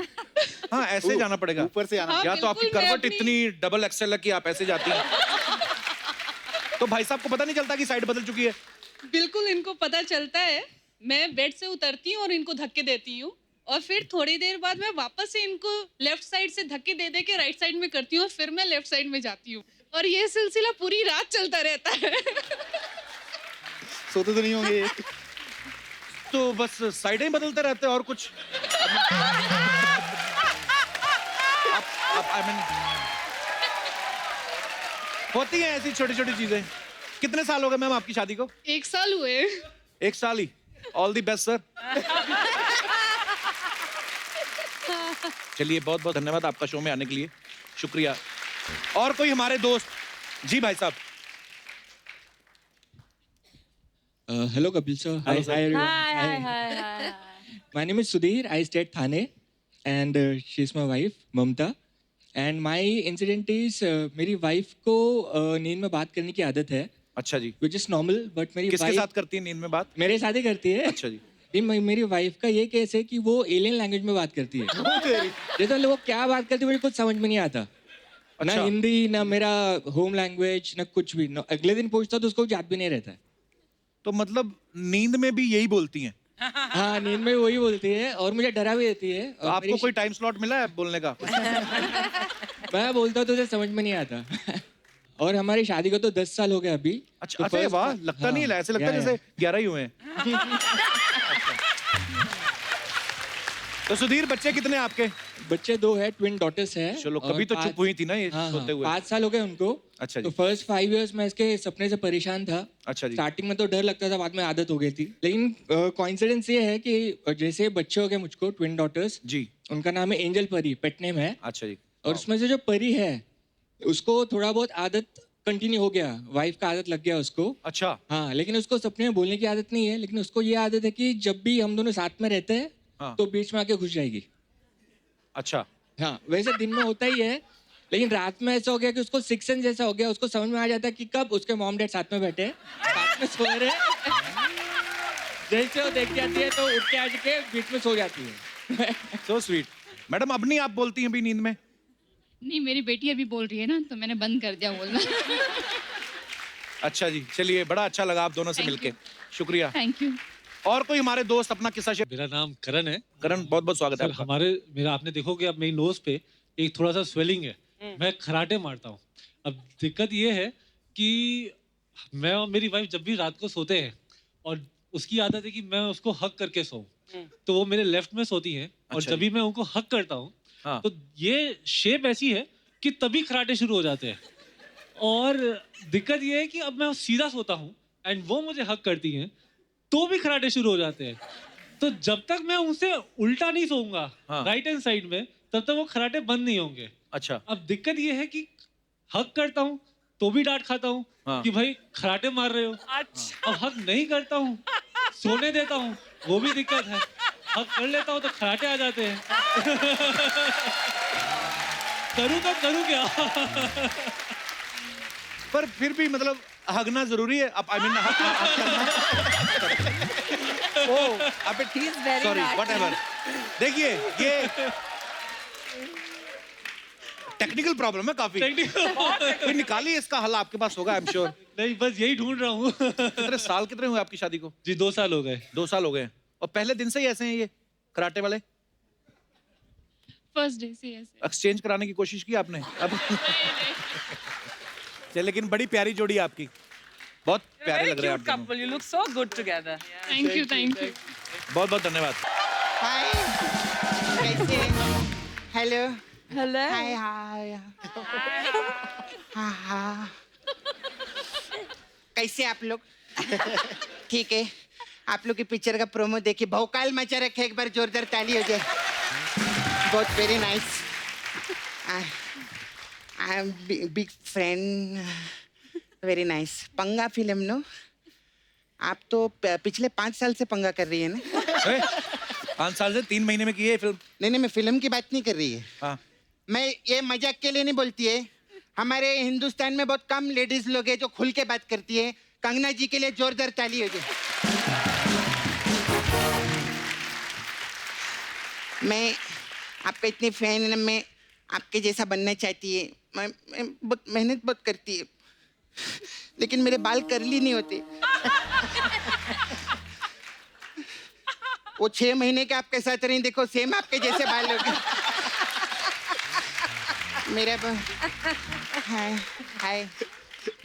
हाँ, ऐसे जाना पड़ेगा। ऊपर से आना हाँ, या तो आपकी बिल्कुल, मैं करवट अपनी- इतनी डबल एक्सेल है कि आप ऐसे जाती हैं। तो भाई साहब को पता नहीं चलता कि साइड बदल चुकी है। बिल्कुल इनको पता चलता है। मैं बेड से उतरती हूँ और इनको धक्के देती हूँ और फिर थोड़ी देर बाद मैं वापस से इनको लेफ्ट साइड से धक्के दे दे के राइट साइड में करती हूँ और फिर मैं लेफ्ट साइड में जाती हूँ और ये सिलसिला पूरी रात चलता रहता है। सोते तो नहीं होंगे ये। तो बस साइडें ही बदलते रहते हैं और कुछ आप आई मीन होती हैं ऐसी छोटी छोटी चीजें। कितने साल हो गए मैम आपकी शादी को? 1 साल हुए। 1 साल ही। All the best sir. चलिए बहुत बहुत धन्यवाद आपका शो में आने के लिए, शुक्रिया। और कोई हमारे दोस्त? जी भाई साहब। Hello, Kapil sir. Hi, Hello, sir. hi everyone. Hi. My name is Sudhir. I stay at Thane, and she's my wife, Mamta. And my incident is मेरी wife को नींद में बात करने की आदत है, अच्छा जी। which is normal. But मेरी किसके wife साथ करती है नींद में बात? मेरे साथ ही करती है। अच्छा जी। मेरी वाइफ का ये केस है कि वो एलियन लैंग्वेज में बात करती है। जैसे वो क्या बात करती है मुझे कुछ समझ में नहीं आता। ना अच्छा। हिंदी, ना मेरा होम लैंग्वेज, ना कुछ भी। ना अगले दिन पूछता तो उसको याद भी नहीं रहता है। तो मतलब नींद में भी यही बोलती हैं? हाँ, नींद में वही बोलती है और मुझे डरा भी देती है। तो और आपको कोई टाइम स्लॉट मिला है बोलने का? मैं बोलता हूँ तो उसे समझ में नहीं आता। और हमारी शादी को तो 10 साल हो गए अभी। अच्छा, अरे वाह, लगता नहीं है, ऐसे लगता है जैसे 11 ही हुए हैं। तो सुधीर, बच्चे कितने हैं आपके? बच्चे 2 है, ट्विन डॉटर्स है। चलो, कभी तो चुप हुई थी ना ये सोते हुए। 5 साल हो गए उनको। अच्छा तो जी। फर्स्ट 5 इयर्स मैं इसके सपने से परेशान था। अच्छा जी। स्टार्टिंग में तो डर लगता था, बाद में आदत हो गई थी। लेकिन कोइंसिडेंस ये है कि जैसे बच्चे हो गए मुझको, ट्विन डॉटर्स, जी। उनका नाम है एंजल परी, पेट नेम है। अच्छा जी। और उसमें से जो परी है उसको थोड़ा बहुत आदत कंटिन्यू हो गया, वाइफ का आदत लग गया उसको। अच्छा। हाँ, लेकिन उसको सपने में बोलने की आदत नहीं है, लेकिन उसको ये आदत है कि जब भी हम दोनों साथ में रहते हैं हाँ। तो बीच में आके घुस जाएगी। अच्छा। हाँ, वैसे दिन में होता ही है, लेकिन रात में ऐसा हो गया कि उसको सिक्स सेंस जैसा हो गया। उसको समझ में आ जाता है कि कब उसके मॉम डैड साथ में बैठे हैं, साथ में सो रहे हैं। जैसे वो देख जाती है तो उठ के आ के बीच में सो जाती है। So sweet. मैडम, अब नहीं आप बोलती हैं भी नींद में? नहीं, मेरी बेटी अभी बोल रही है ना तो मैंने बंद कर दिया बोलना। अच्छा जी, चलिए, बड़ा अच्छा लगा आप दोनों से Thank मिलके, शुक्रिया। Thank you. और कोई हमारे दोस्त अपना किस्सा शेयर? मेरा नाम करण है। करण, बहुत बहुत स्वागत है सर, आपका। मेरा आपने देखोगे अब मेरी नोज पे एक थोड़ा सा स्वेलिंग है। मैं खराटे मारता हूँ। अब दिक्कत ये है कि मैं और मेरी वाइफ जब भी रात को सोते हैं और उसकी आदत है कि मैं उसको हक करके सोऊं, तो वो मेरे लेफ्ट में सोती हैं और अच्छा जब भी मैं उनको हक करता हूँ हाँ। तो ये शेप ऐसी है कि तभी खराटे शुरू हो जाते हैं। और दिक्कत ये है कि अब मैं सीधा सोता हूँ एंड वो मुझे हक करती हैं तो भी खराटे शुरू हो जाते हैं। तो जब तक मैं उनसे उल्टा नहीं सोऊंगा हाँ। राइट हैंड साइड में, तब तक वो खराटे बंद नहीं होंगे। अच्छा। अब दिक्कत ये है कि हक करता हूँ तो भी डांट खाता हूँ हाँ। कि भाई खराटे मार रहे हो। अच्छा। अब हक नहीं करता हूँ, सोने देता हूँ, वो भी दिक्कत है। हक कर लेता हूँ तो खराटे आ जाते हैं। करूँ तो करूँ क्या? पर फिर भी मतलब हगना जरूरी है। आप I mean He is very sorry, naughty. Whatever. देखिए, ये टेक्निकल प्रॉब्लम है काफी। फिर निकालिए इसका हल, आपके पास होगा आई एम श्योर। नहीं, बस यही ढूंढ रहा हूँ। कितने हुए आपकी शादी को? जी 2 साल हो गए। 2 साल हो गए हैं। और पहले दिन से ही ऐसे हैं ये कराटे वाले? फर्स्ट डे से ऐसे। एक्सचेंज कराने की कोशिश की आपने? अब चलिए, लेकिन बड़ी प्यारी जोड़ी है आपकी, बहुत प्यारे Very लग रहे हैं cute आप दोनों। couple. You look so good together. Thank you, thank you. बहुत बहुत धन्यवाद। हाय, कैसे? हेलो। Hello. हाय हाय। हाँ हाँ। कैसे आप लोग? ठीक है। आप लोग की पिक्चर का प्रोमो देखिए, भौकाल मचा रखे, एक बार जोरदार ताली हो जाए। बहुत very nice. I am big friend very nice. पंगा फिल्म नो, आप तो पिछले 5 साल से पंगा कर रही है ना? 5 साल से 3 महीने में की है फिल्म। नहीं, मैं फिल्म की बात नहीं कर रही है। हाँ। मैं ये मजाक के लिए नहीं बोलती है। हमारे हिंदुस्तान में बहुत कम लेडीज लोग हैं जो खुल के बात करती है। कंगना जी के लिए जोरदार ताली हो जाए। मैं आपका इतनी फैन, मैं आपके जैसा बनना चाहती है। मैं बहुत मेहनत बहुत करती है, लेकिन मेरे बाल कर्ली नहीं होते। वो 6 महीने के आपके साथ रही, देखो सेम आपके जैसे बाल हो गए। मेरा हाय हाय,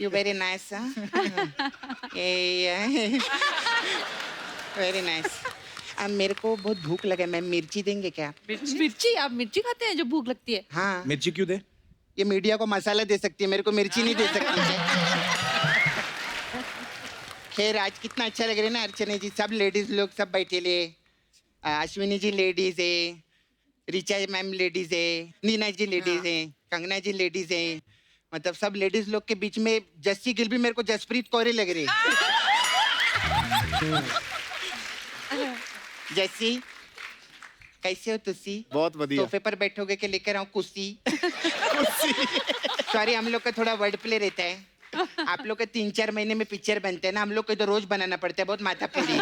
you very nice. Very nice. अब मेरे को बहुत भूख लगा, मैम मिर्ची देंगे क्या? मिर्ची? आप मिर्ची खाते हैं जो भूख लगती है? हाँ। मिर्ची क्यों दे? ये मीडिया को मसाला दे सकती है, मेरे को मिर्ची नहीं दे सकती है। खैर आज कितना अच्छा लग रहा है ना अर्चना जी, सब लेडीज लोग सब बैठे ले। अश्विनी जी लेडीज है, रिचा मैम लेडीज है, नीना जी लेडीज है, कंगना जी लेडीज है। मतलब सब लेडीज लोग के बीच में जस्सी गिल भी मेरे को जसप्रीत कौर लग रही है। जस्सी कैसे हो तुसी? बहुत बढ़िया। सोफे पर बैठोगे कि लेकर आऊं कुर्सी? सॉरी, हम लोग का थोड़ा वर्ड प्ले रहता है। आप लोग का 3-4 महीने में पिक्चर बनते हैं ना, हम लोग को तो रोज बनाना पड़ता है, बहुत माथा पड़ी।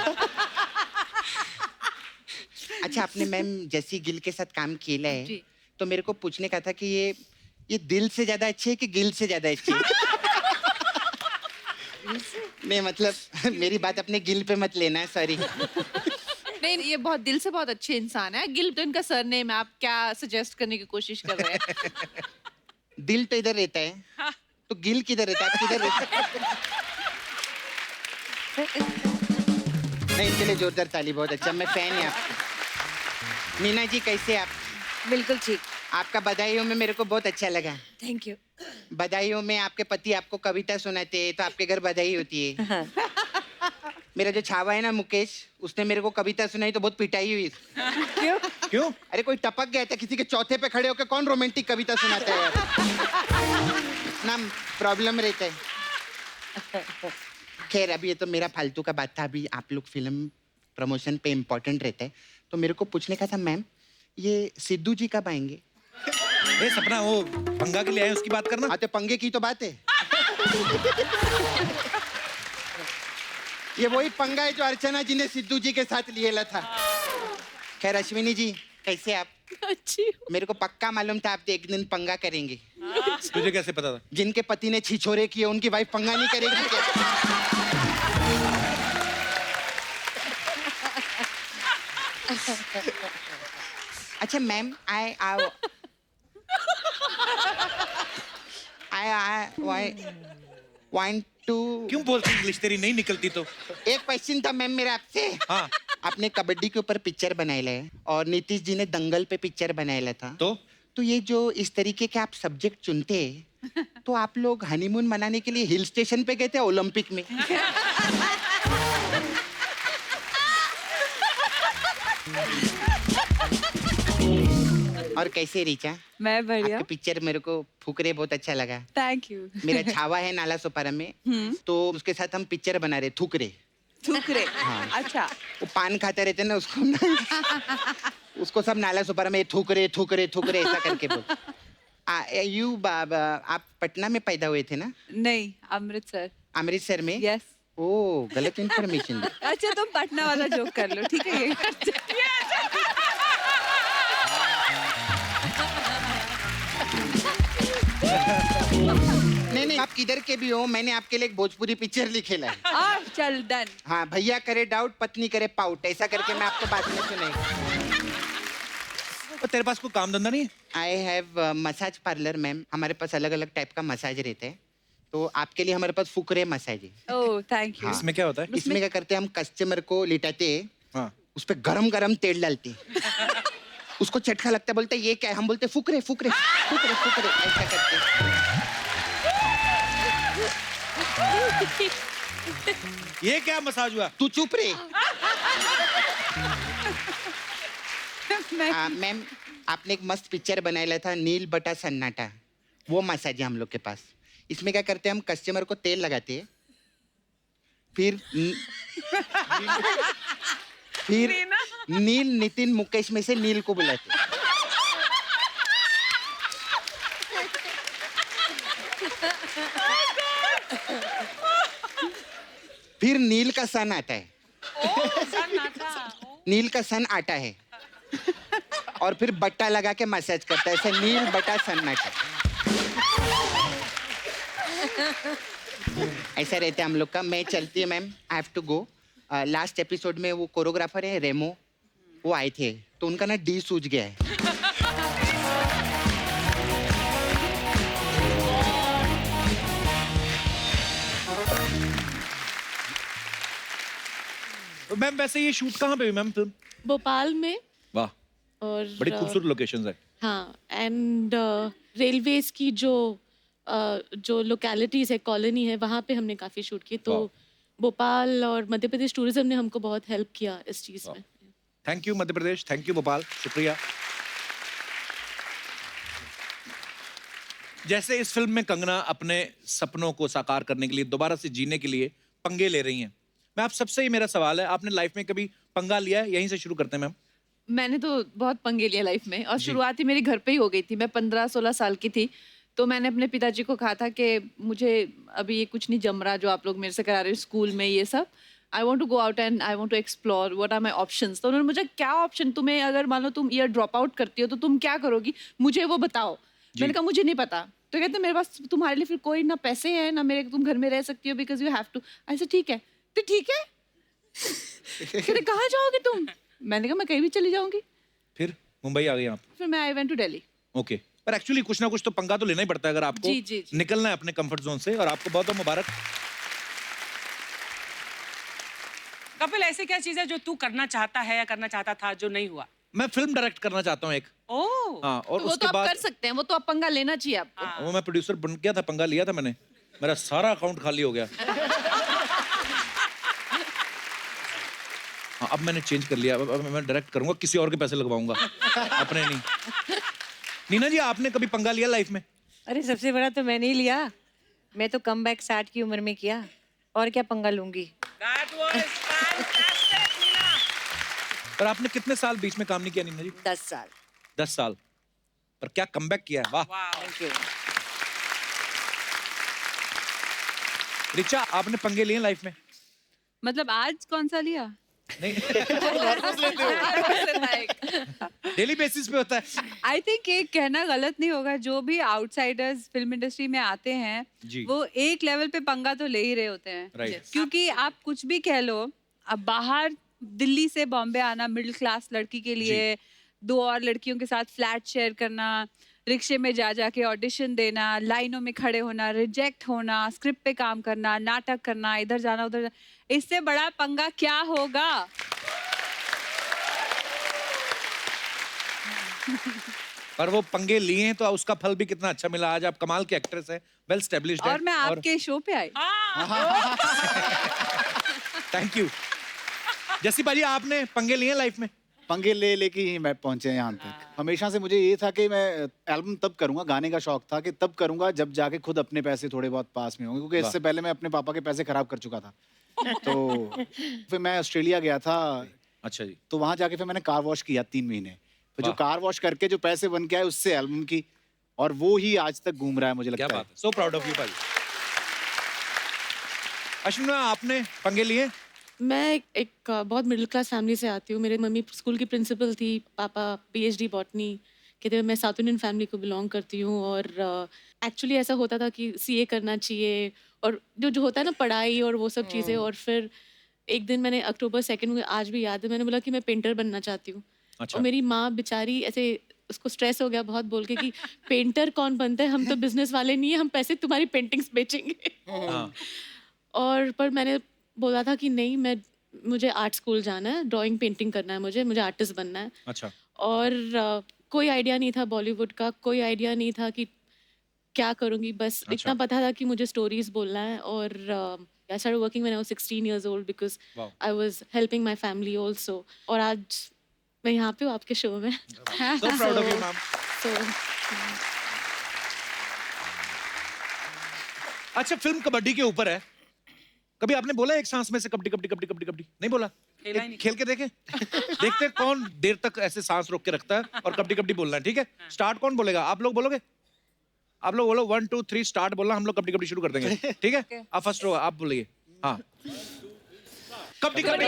अच्छा, आपने मैम जैसी गिल के साथ काम किया है, तो मेरे को पूछने का था कि ये दिल से ज्यादा अच्छी है कि गिल से ज्यादा अच्छी है? नहीं मतलब मेरी बात अपने गिल पे मत लेना, सॉरी। नहीं, ये बहुत दिल से बहुत अच्छे इंसान है। गिल तो इनका सरनेम है। आप क्या सजेस्ट करने की कोशिश कर रहे हैं? दिल तो इधर रहता है, तो गिल किधर रहता है? आप किधर रहते? नहीं, इनके लिए जोरदार ताली, बहुत अच्छा, मैं फैन है आपकी। मीना जी कैसे आप? बिल्कुल ठीक। आपका बधाइयों में मेरे को बहुत अच्छा लगा। Thank you. बधाइयों में आपके पति आपको कविता सुनाते हैं तो आपके घर बधाई होती है। मेरा जो छावा है ना मुकेश, उसने मेरे को कविता सुनाई तो बहुत पिटाई हुई। क्यों? क्यों? अरे कोई टपक गया था किसी के चौथे पे खड़े होकर, कौन रोमांटिक कविता सुनाता है यार? ना प्रॉब्लम रहता है। खैर अभी ये तो मेरा फालतू का बात था। अभी आप लोग फिल्म प्रमोशन पे इम्पोर्टेंट रहता है, तो मेरे को पूछने का था मैम, ये सिद्धू जी कब आएंगे? ए सपना, वो पंगा के लिए आए, उसकी बात करना। हाँ तो पंगे की तो बात है। ये वही पंगा है जो अर्चना जी ने सिद्धू जी के साथ लिया था। खैर अश्विनी जी कैसे आप? अच्छी हूँ। मेरे को पक्का मालूम था आप एक दिन पंगा करेंगे। तुझे कैसे पता था? जिनके पति ने छिछोरे किए उनकी वाइफ पंगा नहीं करेगी क्या? अच्छा मैम, आई वांट टू। क्यों बोलती इंग्लिश? तेरी नहीं निकलती तो। एक क्वेश्चन था मैम मेरा आपसे। हाँ। आपने कबड्डी के ऊपर पिक्चर बनाया है और नीतीश जी ने दंगल पे पिक्चर बनाया था, तो ये जो इस तरीके के आप सब्जेक्ट चुनते हैं, तो आप लोग हनीमून मनाने के लिए हिल स्टेशन पे गए थे ओलंपिक में? और कैसे रीचा? मैं बढ़िया। आपके पिक्चर मेरे को फुकरे बहुत अच्छा लगा। Thank you. मेरा छावा है नाला सोपारा में, तो उसके साथ हम पिक्चर बना रहे थुकरे। थुकरे? हाँ। अच्छा। वो पान खाते रहते ना उसको उसको सब नाला सुपारा में थुकरे थुकरे थुकरे ऐसा करके बोल। आप पटना में पैदा हुए थे ना? नहीं, अमृतसर। अमृतसर में? यस। ओ गलत इन्फॉर्मेशन। अच्छा तुम पटना वाला जोक कर लो, ठीक है? ये नहीं, आप किधर के भी हो, मैंने आपके लिए एक भोजपुरी पिक्चर लिखेला है। चल डन। हाँ, भैया करे डाउट पत्नी करे पाउट, ऐसा करके मैं आपको बाद में सुनाई। तो तेरे पास कोई काम धंधा नहीं है? I have massage parlour ma'am. हमारे पास अलग अलग टाइप का मसाज रहता है, तो आपके लिए हमारे पास फुकरे मसाज है। Oh thank you. इसमें क्या होता है? इसमें क्या करते हैं, हम कस्टमर को लिटाते हैं, हाँ। उस पर गरम गरम तेल डालते हैं, उसको चटका लगता है, बोलते ये क्या है? हम बोलते फुकरे फुकरे फुकरे फुकरे, ऐसा करते हैं। ये क्या मसाज हुआ? तू चुप रे। मैम आपने एक मस्त पिक्चर बनाया था नील बटा सन्नाटा, वो मसाज है हम लोग के पास। इसमें क्या करते हैं हम कस्टमर को तेल लगाते हैं फिर फिर नील नितिन मुकेश में से नील को बुलाते हैं फिर नील का सन आता है नील का सन आता है और फिर बट्टा लगा के मसाज करता है ऐसे नील बटा सन्नाटा ऐसा रहता है हम लोग का मैं चलती है ma'am I have to go last episode में वो कोरियोग्राफर है रेमो वो आए थे तो उनका ना डी सूज गया है तो मैम वैसे ये शूट कहाँ पे हुई मैम फिल्म? भोपाल में वाह, और बड़ी खूबसूरत लोकेशंस है। हाँ एंड रेलवेज की जो लोकेलिटीज है कॉलोनी है वहाँ पे हमने काफ़ी शूट की तो भोपाल और मध्य प्रदेश टूरिज्म ने हमको बहुत हेल्प किया इस चीज़ में thank you Madhya Pradesh, thank you Bhopal, शुक्रिया। जैसे इस फिल्म में कंगना अपने सपनों को साकार करने के लिए दोबारा से जीने के लिए पंगे ले रही हैं। मैं आप सबसे ही मेरा सवाल है, आपने लाइफ में कभी पंगा लिया है? यहीं से शुरू करते हैं मैम। मैंने तो बहुत पंगे लिया लाइफ में और शुरुआत ही मेरे घर पे ही हो गई थी। मैं 15-16 साल की थी तो मैंने अपने पिताजी को कहा था कि मुझे अभी ये कुछ नहीं जम रहा जो आप लोग मेरे से करा रहे हो स्कूल में ये सब। I want to go out and I want to explore what are my options. तो उन्होंने मुझे क्या ऑप्शन, तुम्हें अगर मान लो तुम ईयर ड्रॉप आउट करती हो तो तुम क्या करोगी, मुझे वो बताओ। मैंने कहा मुझे नहीं पता। तो कहते मेरे पास तुम्हारे लिए फिर कोई ना पैसे हैं ना मेरे, तुम घर में रह सकती हो बिकॉज यू हैव टू। ऐसे ठीक है तो ठीक है कहते कहाँ जाओगे तुम? मैंने कहा मैं कहीं भी चली जाऊंगी। फिर मुंबई आ गए आप? फिर मैं I went to Delhi. Okay, पर एक्चुअली कुछ ना कुछ तो पंगा तो लेना ही पड़ता है अगर आपको जी। निकलना है अपने कंफर्ट जोन से, और आपको बहुत बहुत मुबारक। कपिल ऐसी क्या चीज है जो तू करना चाहता है या करना चाहता था जो नहीं हुआ? मैं फिल्म डायरेक्ट करना चाहता हूँ एक। हाँ, और तो वो उसके तो आप बाद कर सकते हैं, वो तो आप पंगा लेना चाहिए आपको। वो मैं प्रोड्यूसर बन गया था, पंगा लिया था मैंने, मेरा सारा अकाउंट खाली हो गया। हाँ, अब मैंने चेंज कर लिया, अब मैं डायरेक्ट करूंगा, किसी और के पैसे लगवाऊंगा अपने नहीं। नीना जी, आपने कभी पंगा लिया लाइफ में? अरे सबसे बड़ा तो मैंने ही लिया, मैं तो कम बैक 60 की उम्र में किया, और क्या पंगा लूंगी। पर आपने कितने साल बीच में काम नहीं किया नीना जी? 10 साल। 10 साल, पर क्या कमबैक किया है, वाह। Thank you. रिचा, आपने पंगे लिए लाइफ में? मतलब आज कौन सा लिया? नहीं डेली बेसिस पे होता है। आई थिंक ये कहना गलत नहीं होगा, जो भी आउटसाइडर्स फिल्म इंडस्ट्री में आते हैं जी। वो एक लेवल पे पंगा तो ले ही रहे होते हैं। Right. क्योंकि आप कुछ भी कह लो, अब बाहर दिल्ली से बॉम्बे आना मिडिल क्लास लड़की के लिए, 2 और लड़कियों के साथ फ्लैट शेयर करना, रिक्शे में जा जाके ऑडिशन देना, लाइनों में खड़े होना, रिजेक्ट होना, स्क्रिप्ट पे काम करना, नाटक करना, इधर जाना उधर जाना, इससे बड़ा पंगा क्या होगा? पर वो पंगे लिए हैं तो उसका फल भी कितना अच्छा मिला। आज आप कमाल की एक्ट्रेस है, वेल स्टैब्लिश्ड है। और मैं आपके शो पे आई। Thank you. जैसी पाजी, आपने पंगे लिए लाइफ में? पंगे ले लेके ही मैं पहुंचे यहाँ तक। हमेशा से मुझे ये था कि मैं एल्बम तब करूंगा, गाने का शौक था कि तब करूंगा जब जाके खुद अपने पैसे थोड़े बहुत पास में होंगे, क्योंकि इससे पहले मैं अपने पापा के पैसे खराब कर चुका था। तो फिर मैं ऑस्ट्रेलिया गया था। अच्छा जी। तो वहां जाके फिर मैंने कार वॉश किया 3 महीने। फिर जो कार वॉश करके जो पैसे बन के आए उससे एल्बम की, और वो ही आज तक घूम रहा है, मुझे लगता है। क्या बात है, सो प्राउड ऑफ यू पाजी। अश्विना, आपने पंगे लिए? मैं एक बहुत मिडिल क्लास फैमिली से आती हूँ। मेरे मम्मी स्कूल की प्रिंसिपल थी, पापा PhD बॉटनी के थे। मैं साउथ इंडियन फैमिली को बिलोंग करती हूँ, और एक्चुअली ऐसा होता था कि CA करना चाहिए, और जो होता है ना पढ़ाई और वो सब चीज़ें। और फिर एक दिन मैंने October 2 मुझे आज भी याद है, मैंने बोला कि मैं पेंटर बनना चाहती हूँ। अच्छा। और मेरी माँ बेचारी ऐसे, उसको स्ट्रेस हो गया बहुत बोल के कि पेंटर कौन बनता है, हम तो बिजनेस वाले नहीं है, हम पैसे तुम्हारी पेंटिंग्स बेचेंगे। और पर मैंने बोला था कि नहीं, मुझे आर्ट स्कूल जाना है, ड्राइंग पेंटिंग करना है, मुझे आर्टिस्ट बनना है। अच्छा। और कोई आइडिया नहीं था बॉलीवुड का, कोई आइडिया नहीं था कि क्या करूँगी, बस इतना पता था कि मुझे स्टोरीज बोलना है। और I started working when I was 16 years old because I was helping my family also. और आज मैं यहाँ पे हूँ आपके शो में। So proud of you, ma'am. अच्छा, फिल्म कबड्डी के ऊपर है। कभी आपने बोला एक सांस में से कबड्डी कबड्डी कबड्डी कबड्डी कबड्डी? नहीं बोला? खेल के देखें। देखते हैं कौन देर तक ऐसे सांस रोक के रखता है और कबड्डी कबड्डी बोलना है, ठीक है? स्टार्ट कौन बोलेगा? आप लोग बोलोगे? आप लोग बोलो 1 2 3 स्टार्ट बोलना, हम लोग कबड्डी कबड्डी शुरू कर देंगे, ठीक है? आप फर्स्ट रो, आप बोलिए। हाँ, कबड्डी कबड्डी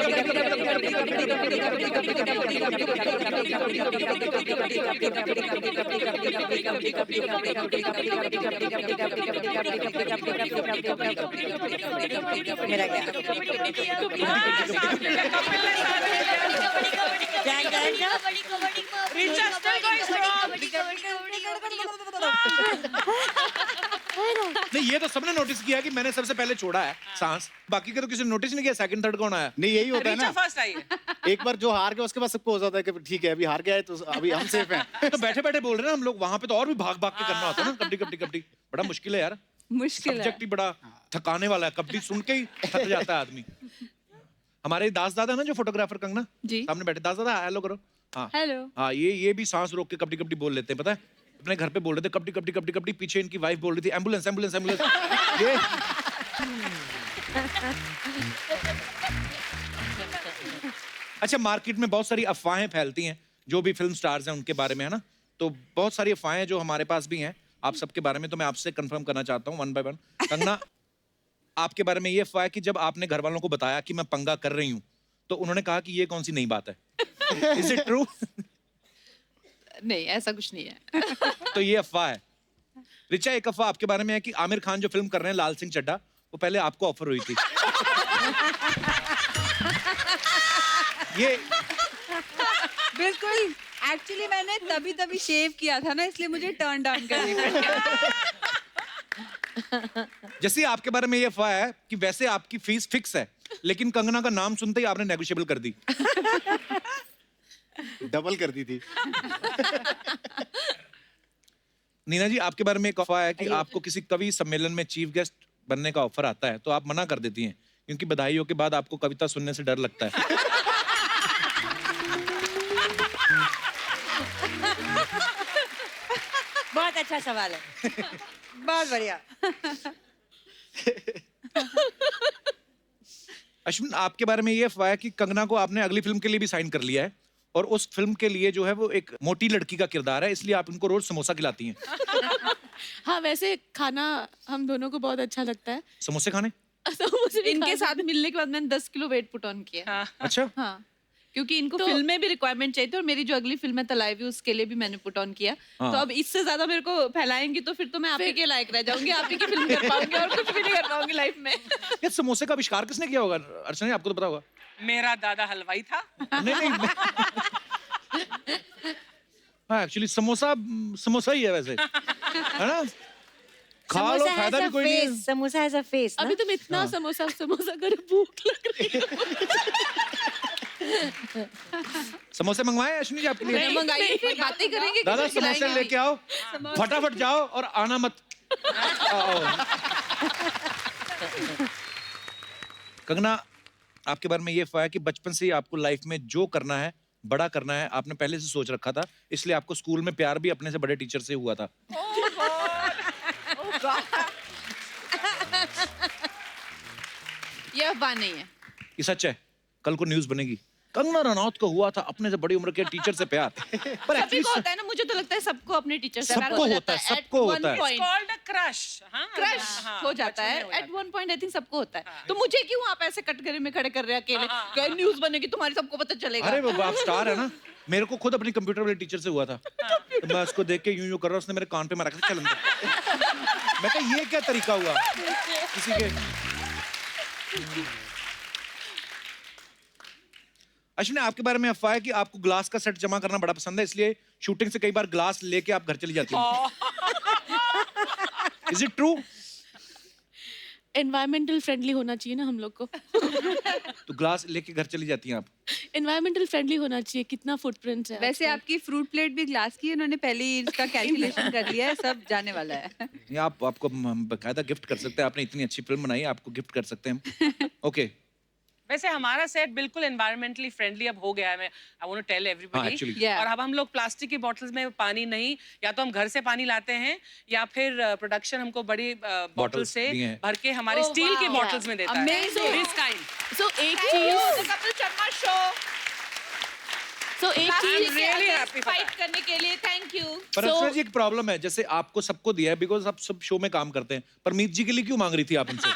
नहीं, ये तो सबने नोटिस किया कि मैंने सबसे पहले छोड़ा है सांस, बाकी का तो किसी ने नोटिस नहीं किया सेकंड थर्ड कौन आया। नहीं, यही होता है ना, फर्स्ट आई है। एक बार जो हार गया उसके बाद सबको हो जाता है कि ठीक है अभी हार गया है तो अभी हम सेफ हैं। तो बैठे बैठे बोल रहे हैं हम लोग, वहां पे तो और भी भाग भाग के करना होता है ना, कबड्डी कबड्डी कबड्डी। बड़ा मुश्किल है यार, मुश्किल है। सब्जेक्ट ही बड़ा थकाने वाला है, कबड्डी सुन के ही थक जाता है आदमी। हमारे दास दादा ना जो फोटोग्राफर कंगना जी। सामने बैठे, दास दादा हेलो करो। हाँ हेलो। हाँ, ये भी सांस रोक के कबड्डी कबड्डी बोल लेते हैं, पता है? अपने घर पे बोल रहे थे कबड्डी कबड्डी कबड्डी कबड्डी, पीछे इनकी वाइफ बोल रही थी एम्बुलेंस एम्बुलेंस एम्बुलेंस। ये अच्छा, मार्केट में बहुत सारी अफवाहें फैलती हैं जो भी फिल्म स्टार्स हैं उनके बारे में, है ना? तो बहुत सारी अफवाहें जो हमारे पास भी हैं आप सबके बारे में, तो मैं आपसे कंफर्म करना चाहता हूँ वन बाय वन। कंगना, आपके बारे में ये अफवाह है कि जब आपने घर वालों को बताया कि मैं पंगा कर रही हूँ तो उन्होंने कहा कि ये कौन सी नई बात है। Is it true? नहीं, ऐसा कुछ नहीं है। तो ये अफवाह है। रिचा, एक अफवाह आपके बारे में है कि आमिर खान जो फिल्म कर रहे हैं लाल सिंह चड्ढा, वो पहले आपको ऑफर हुई थी। ये बिल्कुल, एक्चुअली मैंने तभी शेव किया था ना, इसलिए मुझे टर्न डाउन करनी पड़ी। जैसे आपके बारे में ये अफवाह है कि वैसे आपकी फीस फिक्स है, लेकिन कंगना का नाम सुनते ही आपने नेगोशिएबल कर दी। डबल कर दी थी। नीना जी, आपके बारे में एक अफवाह है कि आपको किसी कवि सम्मेलन में चीफ गेस्ट बनने का ऑफर आता है तो आप मना कर देती हैं क्योंकि बधाइयों के बाद आपको कविता सुनने से डर लगता है। बहुत अच्छा सवाल है, बहुत बढ़िया। अश्विन, आपके बारे में ये अफवाह है कि कंगना को आपने अगली फिल्म के लिए भी साइन कर लिया है और उस फिल्म के लिए जो है वो एक मोटी लड़की का किरदार है, इसलिए आप उनको रोज समोसा खिलाती हैं। हाँ, वैसे खाना हम दोनों को बहुत अच्छा लगता है। समोसे खाने? इनके साथ मिलने के बाद मैंने 10 किलो वेट पुट ऑन किया। अच्छा। हाँ, क्योंकि इनको फिल्म में भी रिक्वायरमेंट चाहिए थी और मेरी जो अगली फिल्म है तलाइवी, उसके लिए भी मैंने पुट ऑन किया। हाँ। तो अब इससे ज्यादा मेरे को फैलाएंगी तो फिर तो मैं आप ही के लायक रह जाऊंगी, आप ही की फिल्म कर पाऊंगी और कुछ भी नहीं कर पाऊंगी लाइफ में। ये समोसे का आविष्कार किसने किया होगा? अर्चना जी, आपको तो पता होगा। मेरा दादा हलवाई था। नहीं हाँ, एक्चुअली समोसा ही है वैसे, है ना? खा लो, फायदा भी कोई नहीं है। Samosa has a face. अभी तुम इतना समोसा कर भूख लग रही है। समोसे मंगवाए अश्विनी जी आपके लिए? मंगाइए, फिर बातें करेंगे। दादा समोसे लेके आओ, फटाफट जाओ और आना मत। आओ। कंगना, आपके बारे में ये अफवाह है कि बचपन से ही आपको लाइफ में जो करना है, बड़ा करना है, आपने पहले से सोच रखा था, इसलिए आपको स्कूल में प्यार भी अपने से बड़े टीचर से हुआ था। ये अफवाह नहीं है, ये सच है। कल को न्यूज़ बनेगी, कंगना रनौत को हुआ था अपने से बड़ी उम्र के टीचर से प्यार। पर सभी को होता है ना, मुझे तो लगता है सबको अपने टीचर से प्यार सबको हो होता जाता है, है। सबको होता है। It's called a crush. हाँ, क्रश हाँ, हो जाता बचपन है में हो at one point. I think सबको होता है। तो मुझे क्यों आप ऐसे कटघरे में खड़े कर रहे हैं अकेले? न्यूज़ बनेगी, तुम्हारी सबको पता चलेगा। अरे वो आप स्टार है ना। मेरे को खुद अपनी कंप्यूटर वाले टीचर से हुआ था, तो मैं उसको देख के यूं कर रहा, उसने मेरे कान पे मारा, चल अंदर। मैं कहा ये क्या तरीका हुआ किसी के। अश्विनी, आपके बारे में अफवाह है कि आपको ग्लास का सेट जमा करना बड़ा पसंद है, इसलिए शूटिंग से कई बार ग्लास लेके आप घर चली जाती हैं। Is it true? Environmental friendly होना चाहिए ना हम लोग को। तो ग्लास लेके घर चली जाती हैं आप? एनवायरमेंटल फ्रेंडली होना चाहिए, कितना फुटप्रिंट है। वैसे आपकी फ्रूट प्लेट भी ग्लास की है, उन्होंने पहले ही इसका कैलकुलेशन कर लिया है, सब जाने वाला है। ये आपको हम बकायदा गिफ्ट कर सकते हैं, आपने इतनी अच्छी फिल्म बनाई, आपको गिफ्ट कर सकते हैं हम। ओके, वैसे हमारा सेट बिल्कुल एनवायरमेंटली फ्रेंडली अब हो गया है। मैं I want to tell everybody. actually. Yeah. और अब हम लोग प्लास्टिक की बॉटल्स में पानी नहीं, या तो हम घर से पानी लाते हैं या फिर प्रोडक्शन हमको बड़ी बॉटल Bottles से दिए हैं। भर के हमारी Oh, स्टील की wow. बॉटल्स में देता है। Amazing. This kind. सो एक Thank you, चीज the Kapil Sharma show. सो एक I'm चीज really happy for fight that. करने के लिए थैंक यू। पर अर्चना जी एक प्रॉब्लम है, जैसे आपको सबको दिया है बिकॉज आप सब शो में काम करते हैं, परमीत जी के लिए क्यों मांग रही थी आप उनसे?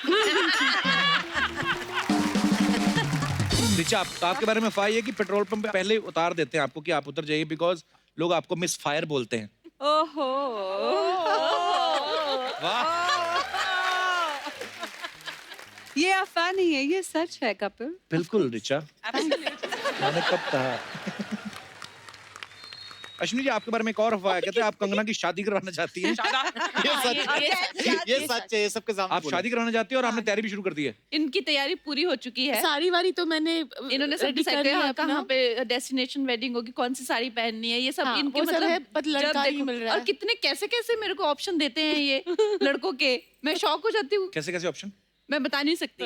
ऋचा, आपके बारे में अफवाह है कि पेट्रोल पंप पे पहले उतार देते हैं आपको कि आप उतर जाइए बिकॉज लोग आपको मिस फायर बोलते हैं। ओहो ये अफवाह नहीं है, ये सच है कपिल। बिल्कुल ऋचा, मैंने कब कहा? अश्विनी जी, आपके बारे में एक और अफवाह है, कहते हैं आप कंगना की शादी करवाना चाहती हैं। ये सच है, ये सबके सामने आप शादी करवाना चाहती हैं और आपने तैयारी भी शुरू कर दी है। इनकी तैयारी पूरी हो चुकी है। सारी वारी तो मैंने इन्होंने सब ready डिसाइड कर लिया किया अपना। कहाँ पे डेस्टिनेशन वेडिंग होगी, कौन सी साड़ी पहननी है, ये सब हाँ, इनके वो सब मतलब है, पर लड़का जब नहीं देखो- मिल रहा और है। कितने कैसे कैसे मेरे को ऑप्शन देते हैं ये लड़कों के, मैं शॉक हो जाती हूँ। कैसे कैसे ऑप्शन? मैं बता नहीं सकती।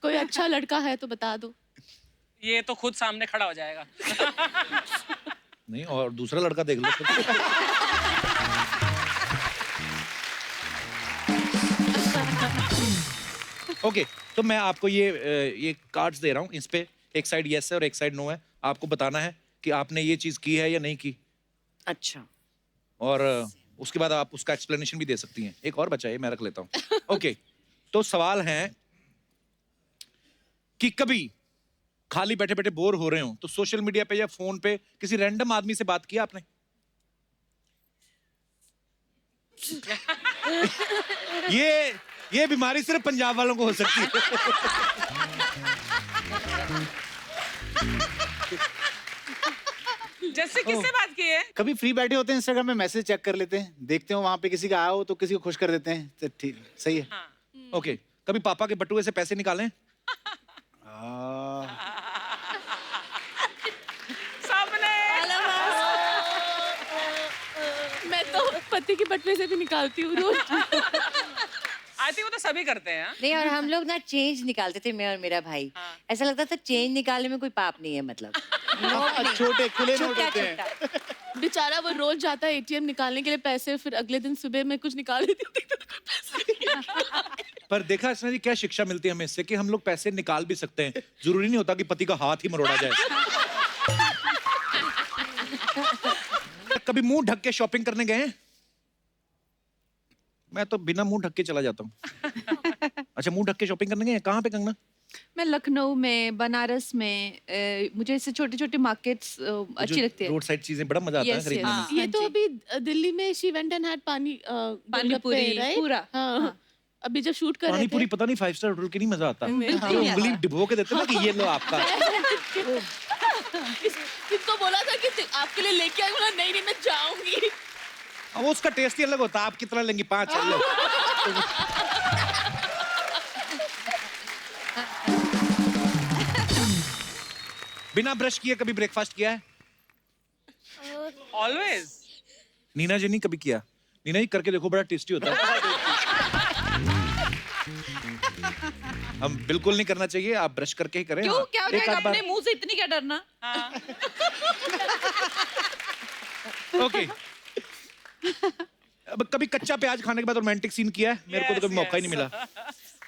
कोई अच्छा लड़का है तो बता दो। ये तो खुद सामने खड़ा हो जाएगा। नहीं, और दूसरा लड़का देख लो। ओके, तो मैं आपको ये कार्ड्स दे रहा हूँ, इस पे एक साइड यस है और एक साइड नो है। आपको बताना है कि आपने ये चीज की है या नहीं की। अच्छा और उसके बाद आप उसका एक्सप्लेनेशन भी दे सकती हैं। एक और बचा है, मैं रख लेता हूँ। ओके, तो सवाल है कि कभी खाली बैठे बैठे बोर हो रहे हो तो सोशल मीडिया पे या फोन पे किसी रैंडम आदमी से बात किया आपने? ये बीमारी सिर्फ पंजाब वालों को हो सकती है। जैसे किससे बात की है? कभी फ्री बैठे होते हैं, इंस्टाग्राम में मैसेज चेक कर लेते हैं, देखते हो वहां पे किसी का आया हो तो किसी को खुश कर देते हैं, तो ठीक सही है। ओके, कभी पापा के बटुए से पैसे निकालें? सामने। मैं तो पति के बटवे से भी निकालती हूँ रोज। आई थिंक वो तो सभी करते हैं। नहीं, और हम लोग ना चेंज निकालते थे, मैं और मेरा भाई। ऐसा लगता था चेंज निकालने में कोई पाप नहीं है, मतलब नोट नहीं। छोटे खुले नोट छोटा होते हैं। छोटा। बेचारा वो रोज जाता है एटीएम निकालने के लिए पैसे, फिर अगले दिन सुबह मैं कुछ निकाल लेती हूँ। पर देखा अर्चना जी, क्या शिक्षा मिलती है हमें इससे कि हम लोग पैसे निकाल भी सकते हैं, जरूरी नहीं होता कि पति का हाथ ही मरोड़ा जाए। कभी मुंह ढक के शॉपिंग करने गए हैं? मैं तो बिना मुंह ढक के चला जाता हूँ। अच्छा, मुंह ढक के शॉपिंग करने गए हैं? कहाँ पे कंगना? मैं लखनऊ में, बनारस में, मुझे ऐसे छोटे छोटे मार्केट्स अच्छी लगती है। रोड साइड चीजें बड़ा मजा आता है Yes, खरीदने yes. में। हाँ ये तो जी। अभी दिल्ली में शी वेंट एंड हैड पानी पूरी right? पूरा। हाँ। अभी जब शूट कर रहे पानी थे पूरी पता नहीं 5 स्टार होटल की नहीं मजा आता। नहीं तो उंगली डिबो के देते ना कि ये लो आपका। इनको बोला था कि आपके लिए लेके आई, बोला नहीं नहीं मैं जाऊंगी। अब उसका टेस्ट ही अलग होता है। आप कितना लेंगी? 5 चल लो। बिना ब्रश किए कभी ब्रेकफास्ट किया है? ऑलवेज। नीना जी नहीं कभी किया? नीना जी करके देखो, बड़ा टेस्टी होता है। हम बिल्कुल नहीं करना चाहिए, आप ब्रश करके ही करें। क्यों, हाँ, क्या हो एक जाएगा? आध बार। अपने मुंह से इतनी क्या डरना? ओके। अब कभी कच्चा प्याज खाने के बाद रोमांटिक सीन किया है? मेरे को तो कभी मौका ही नहीं मिला।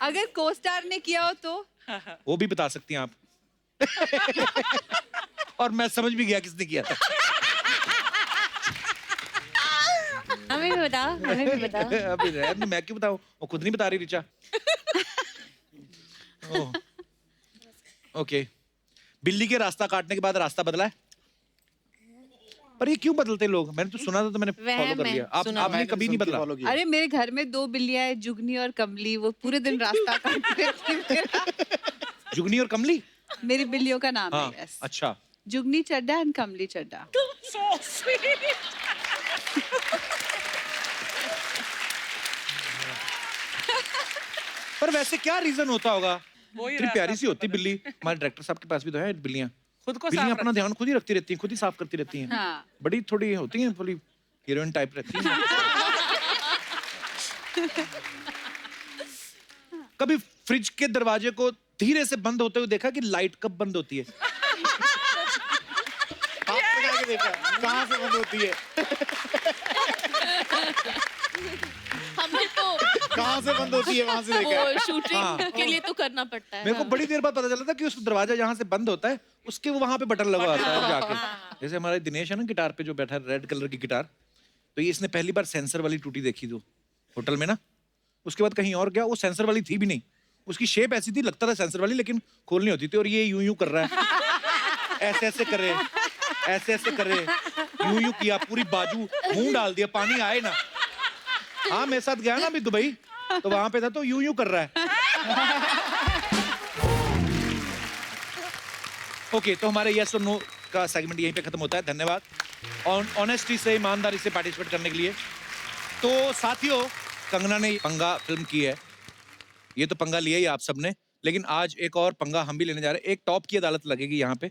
अगर को स्टार ने किया हो तो वो भी बता सकती हैं आप। और मैं समझ भी गया किसने किया था। हमें भी बताओ, हमें भी बताओ। अभी रहने, मैं क्यों बताऊं? वो खुद नहीं बता रही ऋचा। ओह, ओके। बिल्ली के रास्ता काटने के बाद रास्ता बदला है? पर ये क्यों बदलते लोग? मैंने तो सुना था, तो मैंने फॉलो कर लिया। आपने कभी नहीं बदला? अरे मेरे घर में 2 बिल्लियां हैं, जुगनी और कमली, वो पूरे दिन रास्ता काटते रहती हैं। जुगनी और कमली? मेरी बिल्लियों का नाम हाँ, है। यस, अच्छा। जुगनी चड्डा and Kamli Chadda. So sweet. पर वैसे क्या रीजन होता होगा? वही इतनी रास्ता प्यारी सी होती बिल्ली। हमारे डायरेक्टर साहब के पास भी तो है बिल्लियां। खुद को बिल्लियां साफ अपना ध्यान खुद ही रखती रहती हैं, खुद ही साफ करती रहती हैं। हाँ। बड़ी थोड़ी होती हैं, थोड़ी हीरोइन टाइप रहती हैं। कभी फ्रिज के दरवाजे को धीरे से बंद होते हुए देखा कि लाइट कब बंद होती है? आपने जाके देखा कहाँ से बंद होती है? हमने तो कहाँ से बंद होती है वहां से देखा है। वो शूटिंग हाँ। के लिए तो करना पड़ता है। मेरे को बड़ी देर बाद पता चला था कि उस दरवाजा जहाँ से बंद होता है उसके वहां पे बटन लगा होता है जाके। जैसे हमारा दिनेश है ना गिटार पे जो बैठा है, रेड कलर की गिटार, तो ये इसने पहली बार सेंसर वाली टूटी देखी थी होटल में ना। उसके बाद कहीं और गया, वो सेंसर वाली थी भी नहीं, उसकी शेप ऐसी थी लगता था सेंसर वाली, लेकिन खोलनी होती थी। और ये यूं यूं कर रहा है, ऐसे ऐसे करे, ऐसे ऐसे करे, यूं यूं किया, पूरी बाजू मुंह डाल दिया, पानी आए ना। हाँ मेरे साथ गया ना अभी दुबई, तो वहां पे था तो यूं यूं कर रहा है। ओके, तो हमारे यस और नो का सेगमेंट यहीं पे खत्म होता है। धन्यवाद ऑनेस्टी से, ईमानदारी से पार्टिसिपेट करने के लिए। तो साथियों, कंगना ने पंगा फिल्म की है, ये तो पंगा लिया ही आप सबने, लेकिन आज एक और पंगा हम भी लेने जा रहे हैं। एक टॉप की अदालत लगेगी यहाँ पे,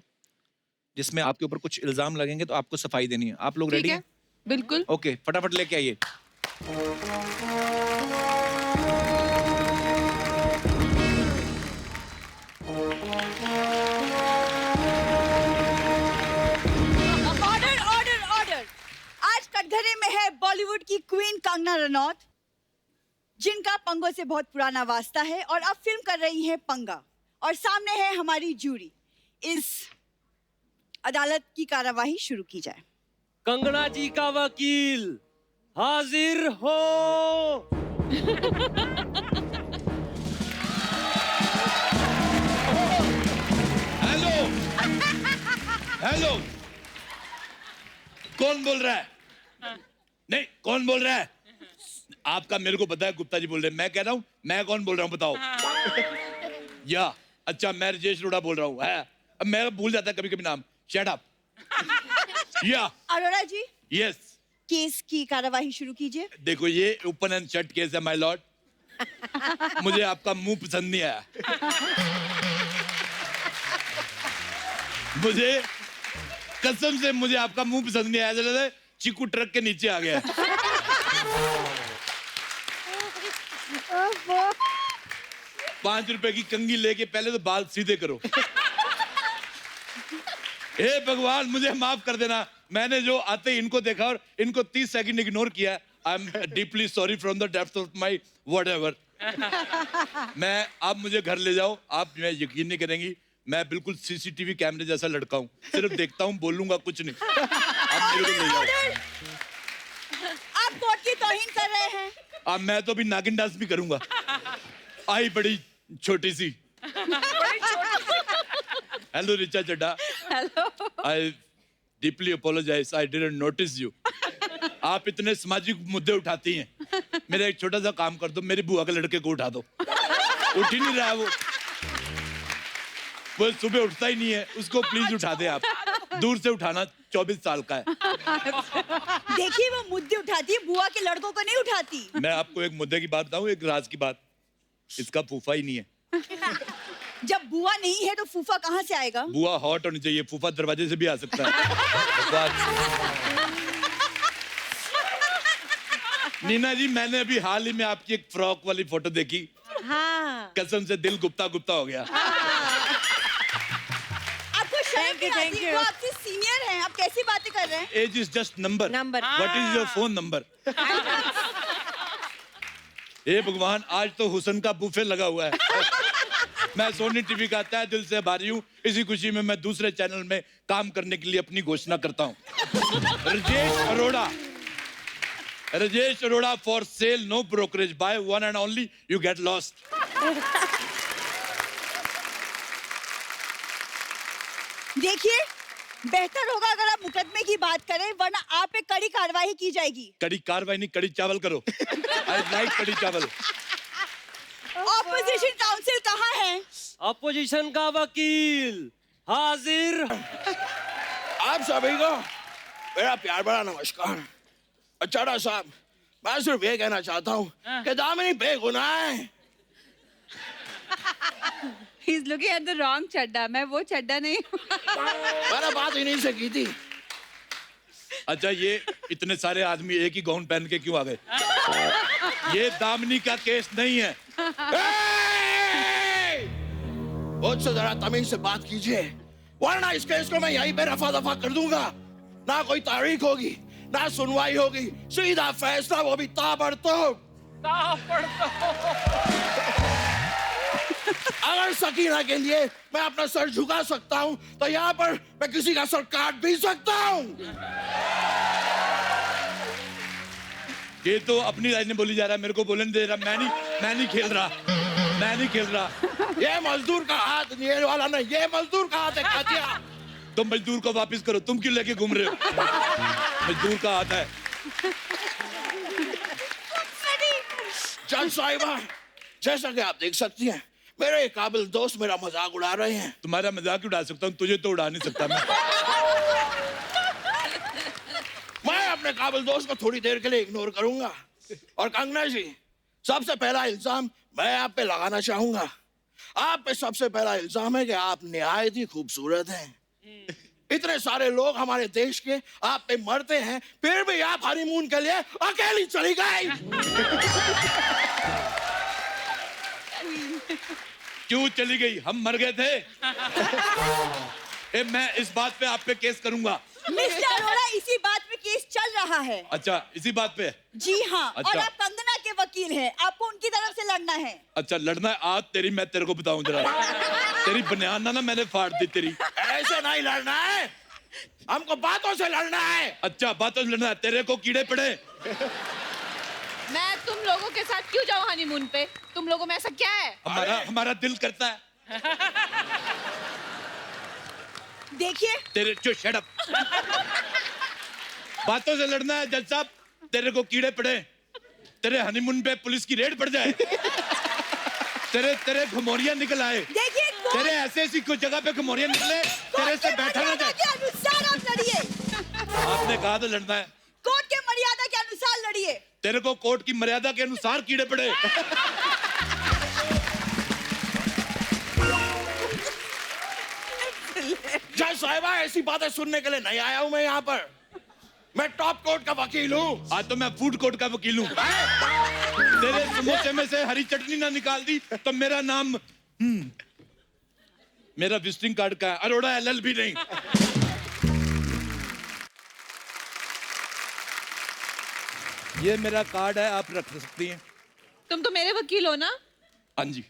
जिसमें आपके ऊपर कुछ इल्जाम लगेंगे, तो आपको सफाई देनी है। आप लोग रेडी हैं? बिल्कुल। ओके, फटाफट लेके आइए। Order order order. आज कटघरे में है बॉलीवुड की क्वीन कंगना रनौत, जिनका पंगों से बहुत पुराना वास्ता है और अब फिल्म कर रही है पंगा, और सामने है हमारी जूरी। इस अदालत की कार्यवाही शुरू की जाए। कंगना जी का वकील हाजिर हो। हेलो हेलो, कौन बोल रहा है? नहीं, कौन बोल रहा है? आपका मेरे को पता है, गुप्ता जी बोल रहे हैं। मैं कह रहा हूँ, मैं कौन बोल रहा हूँ बताओ? या अच्छा, मैं राजेश रोड़ा बोल रहा हूँ। है, अब मैं भूल जाता कभी कभी नाम। Shut up. या अरोड़ा जी, यस, केस की कार्यवाही शुरू कीजिए। देखो ये ओपन एंड शट केस है माय लॉर्ड। मुझे आपका मुंह पसंद नहीं आया। मुझे कसम से मुझे आपका मुंह पसंद नहीं आया। जैसे चीकू ट्रक के नीचे आ गया। 5 रुपए की कंघी लेके पहले तो बाल सीधे करो। हे भगवान, मुझे माफ कर देना। मैंने जो आते इनको देखा और इनको 30 सेकंड इग्नोर किया। I am deeply sorry from the depth of my whatever. मैं, आप मुझे घर ले जाओ। आप मैं यकीन नहीं करेंगी, मैं बिल्कुल सीसीटीवी कैमरे जैसा लड़का हूँ। सिर्फ देखता हूँ, बोलूंगा कुछ नहीं। आप मेरे को ले जाओ। आप कोर्ट की तौहीन कर रहे हैं। अब मैं तो भी नागिन डांस भी करूंगा। आई बड़ी छोटी सी। Hello Richa Chadha. Hello. I deeply apologise, I didn't notice you. आप इतने सामाजिक मुद्दे उठाती हैं। मेरा एक छोटा सा काम कर दो, मेरी बुआ के लड़के को उठा दो। उठ ही नहीं रहा है वो सुबह उठता ही नहीं है। उसको प्लीज उठा दे आप। दूर से उठाना, 24 साल का है। देखिए, वो मुद्दे उठाती है, बुआ के लड़कों को नहीं उठाती। मैं आपको एक मुद्दे की बात बताऊं, एक राज की बात। इसका फूफा ही नहीं है। जब बुआ नहीं है तो फूफा कहाँ से आएगा? बुआ हॉट होनी चाहिए, फूफा दरवाजे से भी आ सकता है। नीना जी, मैंने अभी हाल ही में आपकी एक फ्रॉक वाली फोटो देखी। हाँ। कसम से दिल गुप्ता गुप्ता हो गया। आपको शर्म नहीं आती? वो आपसे सीनियर हैं, आप कैसी बातें कर रहे हैं? Age is just number. Number. What is your phone number? हे भगवान, आज तो हुसन का बुफे लगा हुआ है। मैं सोनी टीवी का तहे दिल से आभारी हूँ। इसी खुशी में मैं दूसरे चैनल में काम करने के लिए अपनी घोषणा करता हूँ। Rajesh Arora for sale, no brokerage, buy one and only, you get lost. देखिए, बेहतर होगा अगर आप मुकदमे की बात करें, वरना आप पे कड़ी कार्रवाई की जाएगी। कड़ी कार्रवाई नहीं, कड़ी चावल करो। आई लाइक कड़ी चावल। ऑपोजिशन काउंसिल कहाँ है? अपोजिशन का वकील हाजिर। आप सभी को मेरा प्यार भरा नमस्कार। चड्डा साहब, मैं सिर्फ ये कहना चाहता हूँ कि दामिनी बेगुनाह है। He's looking at the wrong चड्डा। मैं वो चड्डा नहीं हूँ। मैंने बात इन्हीं से की थी। अच्छा, ये इतने सारे आदमी एक ही गाउन पहन के क्यों आ गए? ये दामिनी का केस नहीं है। मुझसे जरा तमीज से बात कीजिए, वरना इस केस को मैं यहीं पे रफा दफा कर दूंगा। ना कोई तारीख होगी, ना सुनवाई होगी, सीधा फैसला, वो भी ताबड़तोड़। अगर सकीना के लिए मैं अपना सर झुका सकता हूं, तो यहाँ पर मैं किसी का सर काट भी सकता हूं। ये तो अपनी लाइनें बोली जा रहा है, मेरे को बोलने दे रहा। मैं नहीं खेल रहा। ये मजदूर का हाथ, ये वाला नहीं, ये मजदूर का हाथ है कातिया। तुम मजदूर को वापस करो, तुम क्यों लेके घूम रहे हो? मजदूर का हाथ है। जज साहिबा, जैसा कि आप देख सकती हैं, मेरे काबिल दोस्त मेरा मजाक उड़ा रहे हैं। तुम्हारा मजाक उड़ा सकता हूँ, तुझे तो उड़ा नहीं सकता मैं। मैं अपने काबिल दोस्त को थोड़ी देर के लिए इग्नोर करूंगा। और कंगना जी, सबसे पहला इल्जाम मैं आप पे लगाना चाहूंगा। आप पे सबसे पहला इल्जाम है कि आप निहायत ही खूबसूरत हैं। इतने सारे लोग हमारे देश के आप पे मरते हैं, फिर भी आप हनीमून के लिए अकेली चली गई। क्यों चली गई? हम मर गए थे। मैं इस बात पे आप पे केस करूंगा। मिस्टर अरोड़ा, इसी बात पे केस चल रहा है। अच्छा, इसी बात पे? जी हाँ। अच्छा। और आप कंगना के वकील हैं, आपको उनकी तरफ से लड़ना है। अच्छा, लड़ना है? आज मैं तेरे को बताऊं जरा। तेरी बनियान ना मैंने फाड़ दी तेरी। ऐसे नहीं लड़ना है, हमको बातों से लड़ना है। अच्छा, बातों से लड़ना है। तेरे को कीड़े पड़े। मैं तुम लोगों के साथ क्यों जाऊं हनीमून पे? तुम लोगों में ऐसा क्या है? हमारा दिल करता है। देखिए, तेरे जो शट अप। बातों से लड़ना है जज साहब। तेरे को कीड़े पड़े, तेरे हनीमून पे पुलिस की रेड पड़ जाए, तेरे घुमोरियां निकल आए, देखिए, तेरे ऐसी कोई जगह पे घुमोरियां निकले, तेरे से बैठा ना जाए। के अनुसार आप लड़िए। आपने कहा तो लड़ना है। कोर्ट के मर्यादा के अनुसार लड़िए। तेरे को कोर्ट की मर्यादा के अनुसार कीड़े पड़े। जज साहिबा, ऐसी बातें सुनने के लिए नहीं आया हूं मैं यहाँ पर। मैं टॉप कोर्ट का वकील हूँ। आज तो मैं फूड कोर्ट का वकील हूँ। तेरे समोसे में से हरी चटनी ना निकाल दी तो मेरा नाम मेरा विजिटिंग कार्ड का है, अरोड़ा LLB नहीं। ये मेरा कार्ड है, आप रख सकती हैं। तुम तो मेरे वकील हो ना? हाँ जी।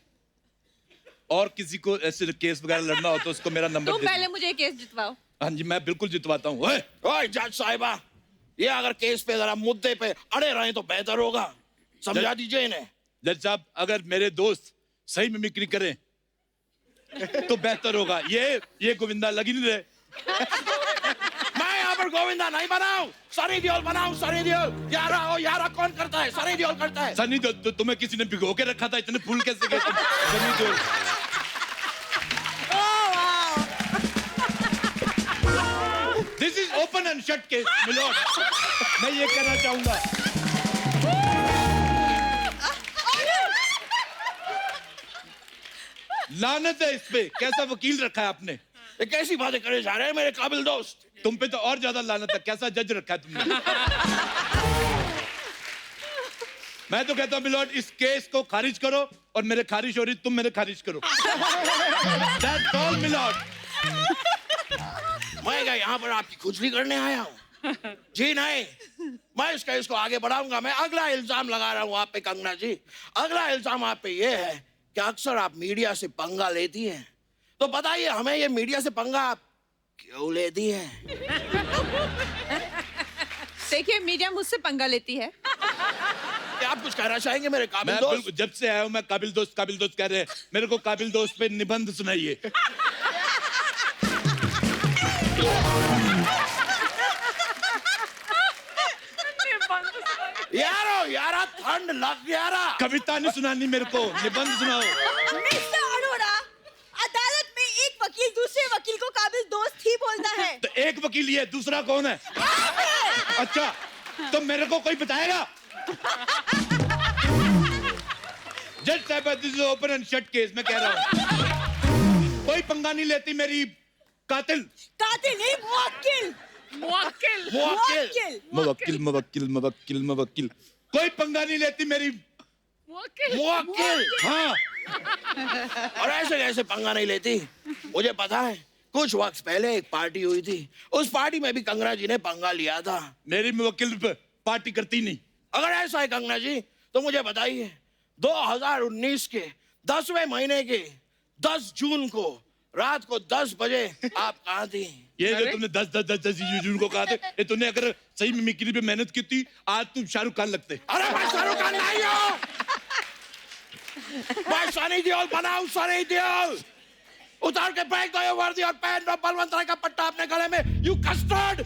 और किसी को ऐसे केस वगैरह लड़ना हो तो उसको मेरा नंबर तुम दे पहले मुझे केस जितवाओ। हाँ जी, मैं बिल्कुल जितवाता हूँ। ओए जज साहिबा, ये अगर केस पे जरा मुद्दे पे अड़े रहे तो बेहतर होगा। समझा दीजिए इन्हें। जज साहब, अगर मेरे दोस्त सही मिमिक्री करें तो बेहतर होगा। ये गोविंदा लगी नहीं रहे। मैं यहाँ पर गोविंदा नहीं बनाऊं, सनी देओल बनाऊं। सनी देओल। यारा कौन करता है? सनी देओल करता है। सनी देओल तो तुम्हें किसी ने भिगो के रखा था, इतने फूल कैसे गए तुम? Sunny Deol. This is open and shut case milord. मैं ये कहना चाहूंगा। लानत है इस पे, कैसा वकील रखा है आपने? ये कैसी बातें करे जा रहे हैं मेरे काबिल दोस्त? तुम पे तो और ज्यादा लानत है, कैसा जज रखा है तुमने? मैं तो कहता हूं मिलोड, इस केस को खारिज करो और मेरे खारिज हो रही, तुम मेरे खारिज करो। That's all, milord. मैं क्या यहाँ पर आपकी खुजली करने आया हूँ? जी नहीं, मैं इस केस को आगे बढ़ाऊंगा। मैं अगला इल्जाम लगा रहा हूँ आप पे कंगना जी। अगला इल्जाम आप पे ये है कि अक्सर आप मीडिया से पंगा लेती हैं। तो बताइए हमें, ये मीडिया से पंगा आप क्यों लेती हैं? देखिए, मीडिया मुझसे पंगा लेती है। क्या आप कुछ कहना चाहेंगे मेरे काबिल दोस्त? जब से आया हूं मैं काबिल दोस्त कह रहे हैं। मेरे को काबिल दोस्त पे निबंध सुनाइए। यारा ठंड लग गया। कविता नहीं सुनानी मेरे को, निबंध सुनाओ। मिस्टर अरोड़ा, अदालत में एक वकील दूसरे वकील को काबिल दोस्त ही बोलता है। तो एक वकील ये, दूसरा कौन है? अच्छा, तो मेरे को कोई बताएगा? जज साहब, this is open and shut case. मैं कह रहा हूँ कोई पंगा नहीं लेती मेरी कातिल नहीं, मुवक्किल। मुवक्किल कोई पंगा नहीं लेती मेरी मुवक्किल। हाँ। और ऐसे कैसे पंगा नहीं लेती? मुझे पता है कुछ वक्त पहले एक पार्टी हुई थी, उस पार्टी में भी कंगना जी ने पंगा लिया था। मेरी मुवक्किल पार्टी करती नहीं। अगर ऐसा है कंगना जी तो मुझे बताइए 2019 के 10वें महीने के 10 जून को रात को 10 बजे आप कहाँ थी? ये जो तुमने 10 जून को कहा था, ये तुमने अगर सही में मिक्री पे मेहनत की थी आज तुम शाहरुख खान लगते। अरे मैं शाहरुख खान नहीं हूँ, मैं सनी देओल बनाऊं, सनी देओल। उतार के फेंक दो ये वर्दी और पहन लो बलवंत राय का पट्टा अपने गले में, you custard.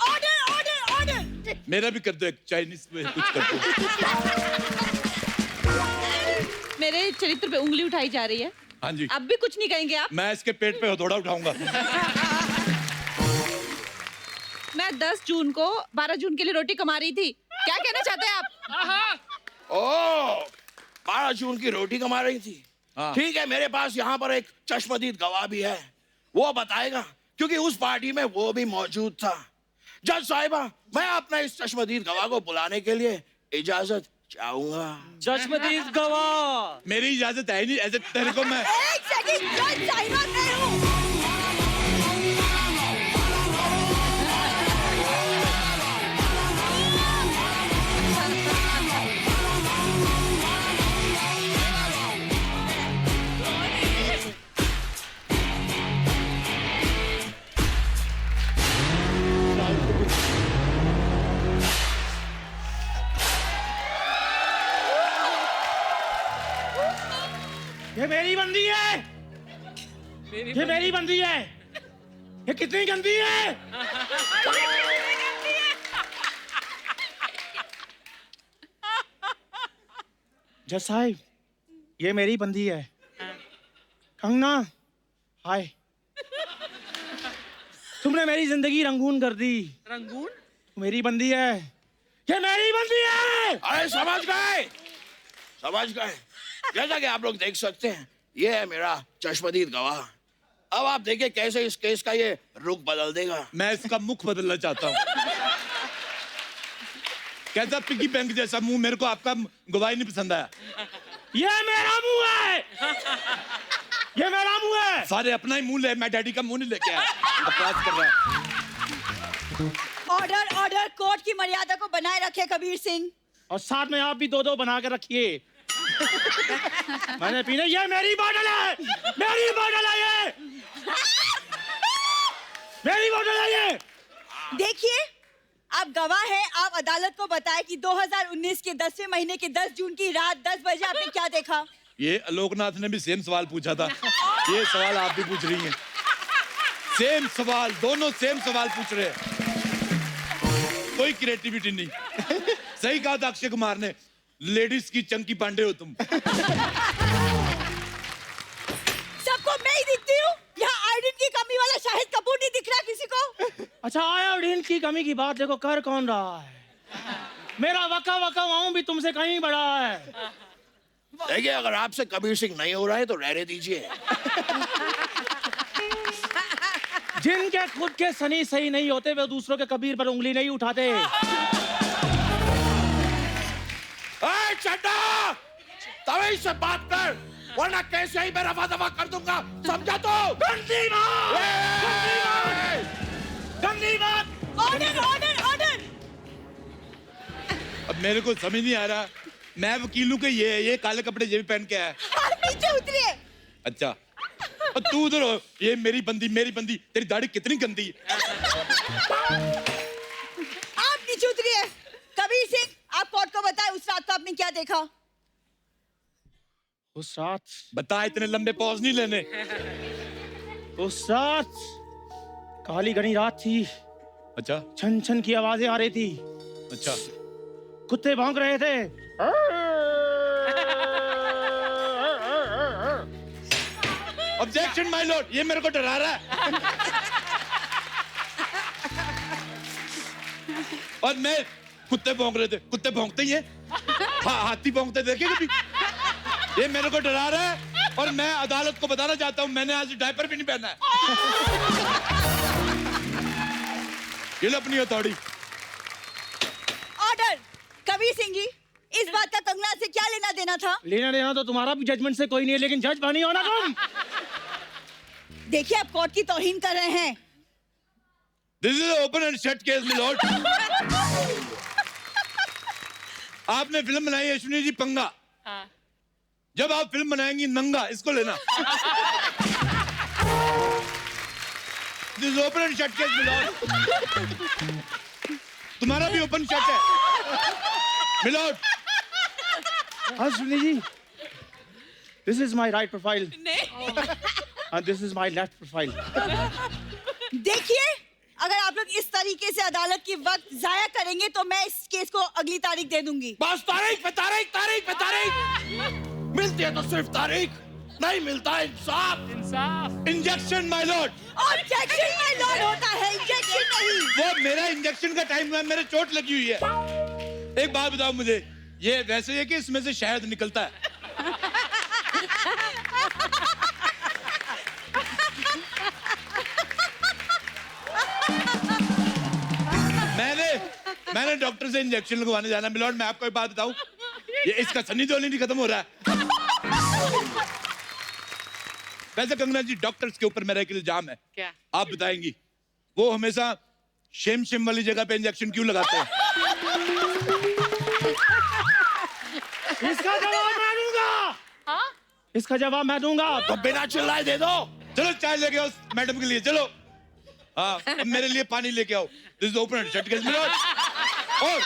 Order order order. मेरा भी कर दो एक चाइनीज में कुछ कर दो। मेरे चरित्र पे उंगली उठाई जा रही है। हाँ जी। अब भी कुछ नहीं कहेंगे आप? मैं इसके पेट पे हथौड़ा उठाऊंगा। मैं 10 जून को 12 जून के लिए रोटी कमा रही थी। क्या कहना चाहते हैं आप? ओ 12 जून की रोटी कमा रही थी। हाँ। ठीक है, मेरे पास यहाँ पर एक चश्मदीद गवाह भी है, वो बताएगा क्योंकि उस पार्टी में वो भी मौजूद था। जज साहिबा, मैं अपने इस चश्मदीद गवाह को बुलाने के लिए इजाजत चाहूंगा। चश्मदीद गवाह। मेरी इजाजत है नहीं, ऐसे तेरे को मैं एक सेकंड, जज साहिबा मैं हूँ। ये मेरी बंदी है, ये मेरी बंदी है। ये कितनी गंदी है। जज साहिब, ये मेरी बंदी है। कंगना, हाय। तुमने मेरी जिंदगी रंगून कर दी। रंगून? मेरी बंदी है, ये मेरी बंदी है। अरे समझ गए, समझ गए। जैसा कि आप लोग देख सकते हैं, ये है मेरा चश्मदीद गवाह। अब आप देखिए कैसे इस केस का ये रुख बदल देगा। मैं इसका मुख बदलना चाहता हूँ। कैसा पिगी बैंक जैसा मुंह, मेरे को आपका गवाही नहीं पसंद आया। ये मेरा मुंह है, ये मेरा मुंह है। सारे अपना ही मुंह ले, मैं डैडी का मुंह नहीं लेके आया। बकवास कर रहा है। ऑर्डर ऑर्डर, कोर्ट की मर्यादा को बनाए रखे कबीर सिंह। और साथ में आप भी 2-2 बना के रखिए। मैंने पीने, ये मेरी बोतल है, मेरी बोतल है, ये मेरी बोतल है ये। देखिए, आप गवाह हैं, आप अदालत को बताएं कि 2019 के 10वें महीने के 10 जून की रात 10 बजे आपने क्या देखा? ये आलोकनाथ ने भी सेम सवाल पूछा था, ये सवाल आप भी पूछ रही हैं। सेम सवाल, दोनों सेम सवाल पूछ रहे हैं। कोई क्रिएटिविटी नहीं। सही कहा था अक्षय कुमार ने, लेडीज की चंकी पांडे हो तुम। सबको मैं ही दिखती हूँ? यहाँ आयोडीन की कमी वाला शाहिद कपूर नहीं दिख रहा किसी को? अच्छा, आयोडीन की कमी की बात देखो कर कौन रहा है। मेरा वका वका वाऊं भी तुमसे कहीं बड़ा है। देखिए, अगर आपसे कबीर सिंह नहीं हो रहा है तो रहने दीजिए। जिनके खुद के सनी सही नहीं होते वे दूसरों के कबीर पर उंगली नहीं उठाते। चड्डा, तभी से बात कर, वरना कैसे ही मैं रफा दफा कर दूंगा, समझा तो? गंदी बात, गंदी बात। Order order order. अब मेरे को समझ नहीं आ रहा, मैं वकील हूँ कि ये काले कपड़े ये भी पहन के आया। आप नीचे उतरिए। अच्छा, और तू उधर हो, ये मेरी बंदी, तेरी दाढ़ी कितनी गंदी है। आप नीचे उतरिए। कबीर सिंह, आप कोर्ट को बताएं उस रात को आपने क्या देखा? उस रात बता, इतने लंबे पॉज नहीं लेने। उस रात काली घनी रात थी। अच्छा, छन छन की आवाजें आ रही थी। अच्छा, कुत्ते भौंक रहे थे। ऑब्जेक्शन माय लॉर्ड, ये मेरे को डरा रहा है। और मैं, कुत्ते भौंक रहे थे, कुत्ते भौंकते ही है। हाथी भौंकते देखे कभी? ये मेरे को डरा रहा है और मैं अदालत को बताना चाहता हूँ, मैंने आज डायपर भी नहीं पहना है। ये लो अपनी हथौड़ी। ऑर्डर। कबीर सिंह जी, इस बात का कंगना से क्या लेना देना था? लेना देना तो तुम्हारा भी जजमेंट से कोई नहीं है, लेकिन जज बनी हो ना तुम। देखिए आप कोर्ट की तौहीन कर रहे हैं। This is open and shut case milord. आपने फिल्म बनाई है अश्विनी जी पंगा। हाँ। जब आप फिल्म बनाएंगी नंगा, इसको लेना। This is open and shut case milord. तुम्हारा भी ओपन शट है milord. Ashwini ji, this is my right profile and this is my left profile. देखिए, अगर आप लोग इस तरीके से अदालत की वक्त जाया करेंगे तो मैं इस केस को अगली तारीख दे दूंगी। बस तारीख पे तारीख, तारीख पे तारीख। मिलती है तो सिर्फ तारीख, नहीं मिलता इंसाफ। इंसाफ। Injection my lord. Objection my lord होता है, इंजेक्शन नहीं। वो मेरा इंजेक्शन का टाइम है, मेरे चोट लगी हुई है। एक बात बताओ मुझे, ये वैसे है कि इसमें से शहद निकलता है? मैंने डॉक्टर से इंजेक्शन लगवाने जाना मिलोड। मैं आपको एक बात बताऊं, ये इसका सनी देओल नहीं खत्म हो रहा है। वैसे कंगना जी, डॉक्टर्स के ऊपर मेरा एक इल्जाम है। क्या? आप बताएंगी, वो हमेशा शेम वाली जगह पे इंजेक्शन क्यों लगाते हैं? इसका जवाब मैं दूंगा। हाँ? इसका जवाब मैं दूंगा। तो बिना चिल्लाए दे दो। चलो चाय लेके आओ मैडम के लिए, चलो। हाँ, अब मेरे लिए पानी लेके आओ। This is open and shut case milord. और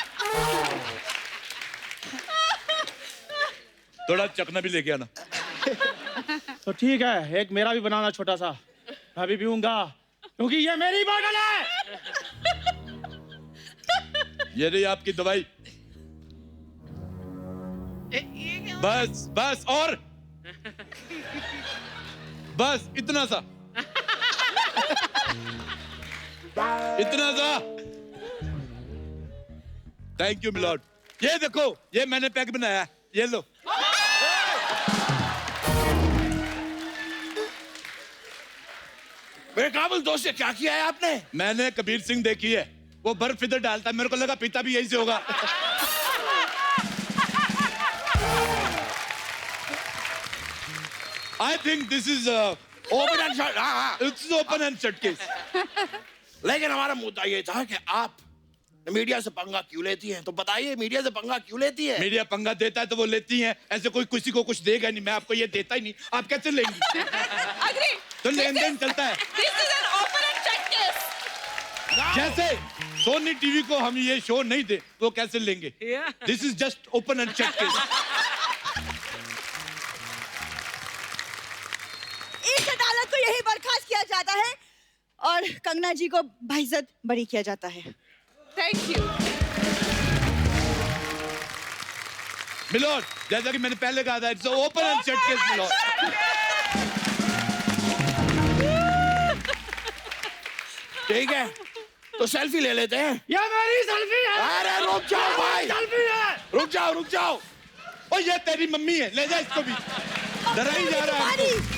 थोड़ा चखना भी लेके आना। तो ठीक है, एक मेरा भी बनाना छोटा सा, मैं भी पीऊंगा क्योंकि ये मेरी बोतल है। ये रही आपकी दवाई। बस बस और बस इतना सा, इतना सा। Thank you milord. ये देखो, ये मैंने पैक बनाया है, ये लो। मेरे काबिल दोस्त से क्या किया है आपने? मैंने कबीर सिंह देखी है, वो बर्फ इधर डालता है, मेरे को लगा पिता भी यही से होगा। I think this is open and shut. हाँ, it's open and shut case. लेकिन हमारा मुद्दा ये था कि आप मीडिया से पंगा क्यों लेती हैं? तो बताइए, मीडिया से पंगा क्यों लेती है? मीडिया पंगा देता है तो वो लेती हैं, ऐसे कोई किसी को कुछ देगा नहीं। मैं आपको ये देता ही नहीं, आप कैसे लेंगी? तो लेन देन चलता है। जैसे सोनी टीवी को हम ये शो नहीं दे, वो कैसे लेंगे? This is just open and shut case. इस अदालत को यही बर्खास्त किया जाता है और कंगना जी को बाइज्जत बरी किया जाता है। Thank you. मिलोड, जैसा कि मैंने पहले कहा था, it's open and shut case milord. ठीक है, तो सेल्फी ले लेते हैं। ये मेरी सेल्फी है। अरे रुक जाओ भाई, सेल्फी है। रुक जाओ रुक जाओ। और ये तेरी मम्मी है, ले जा इसको भी। डरा ही जा रहा है।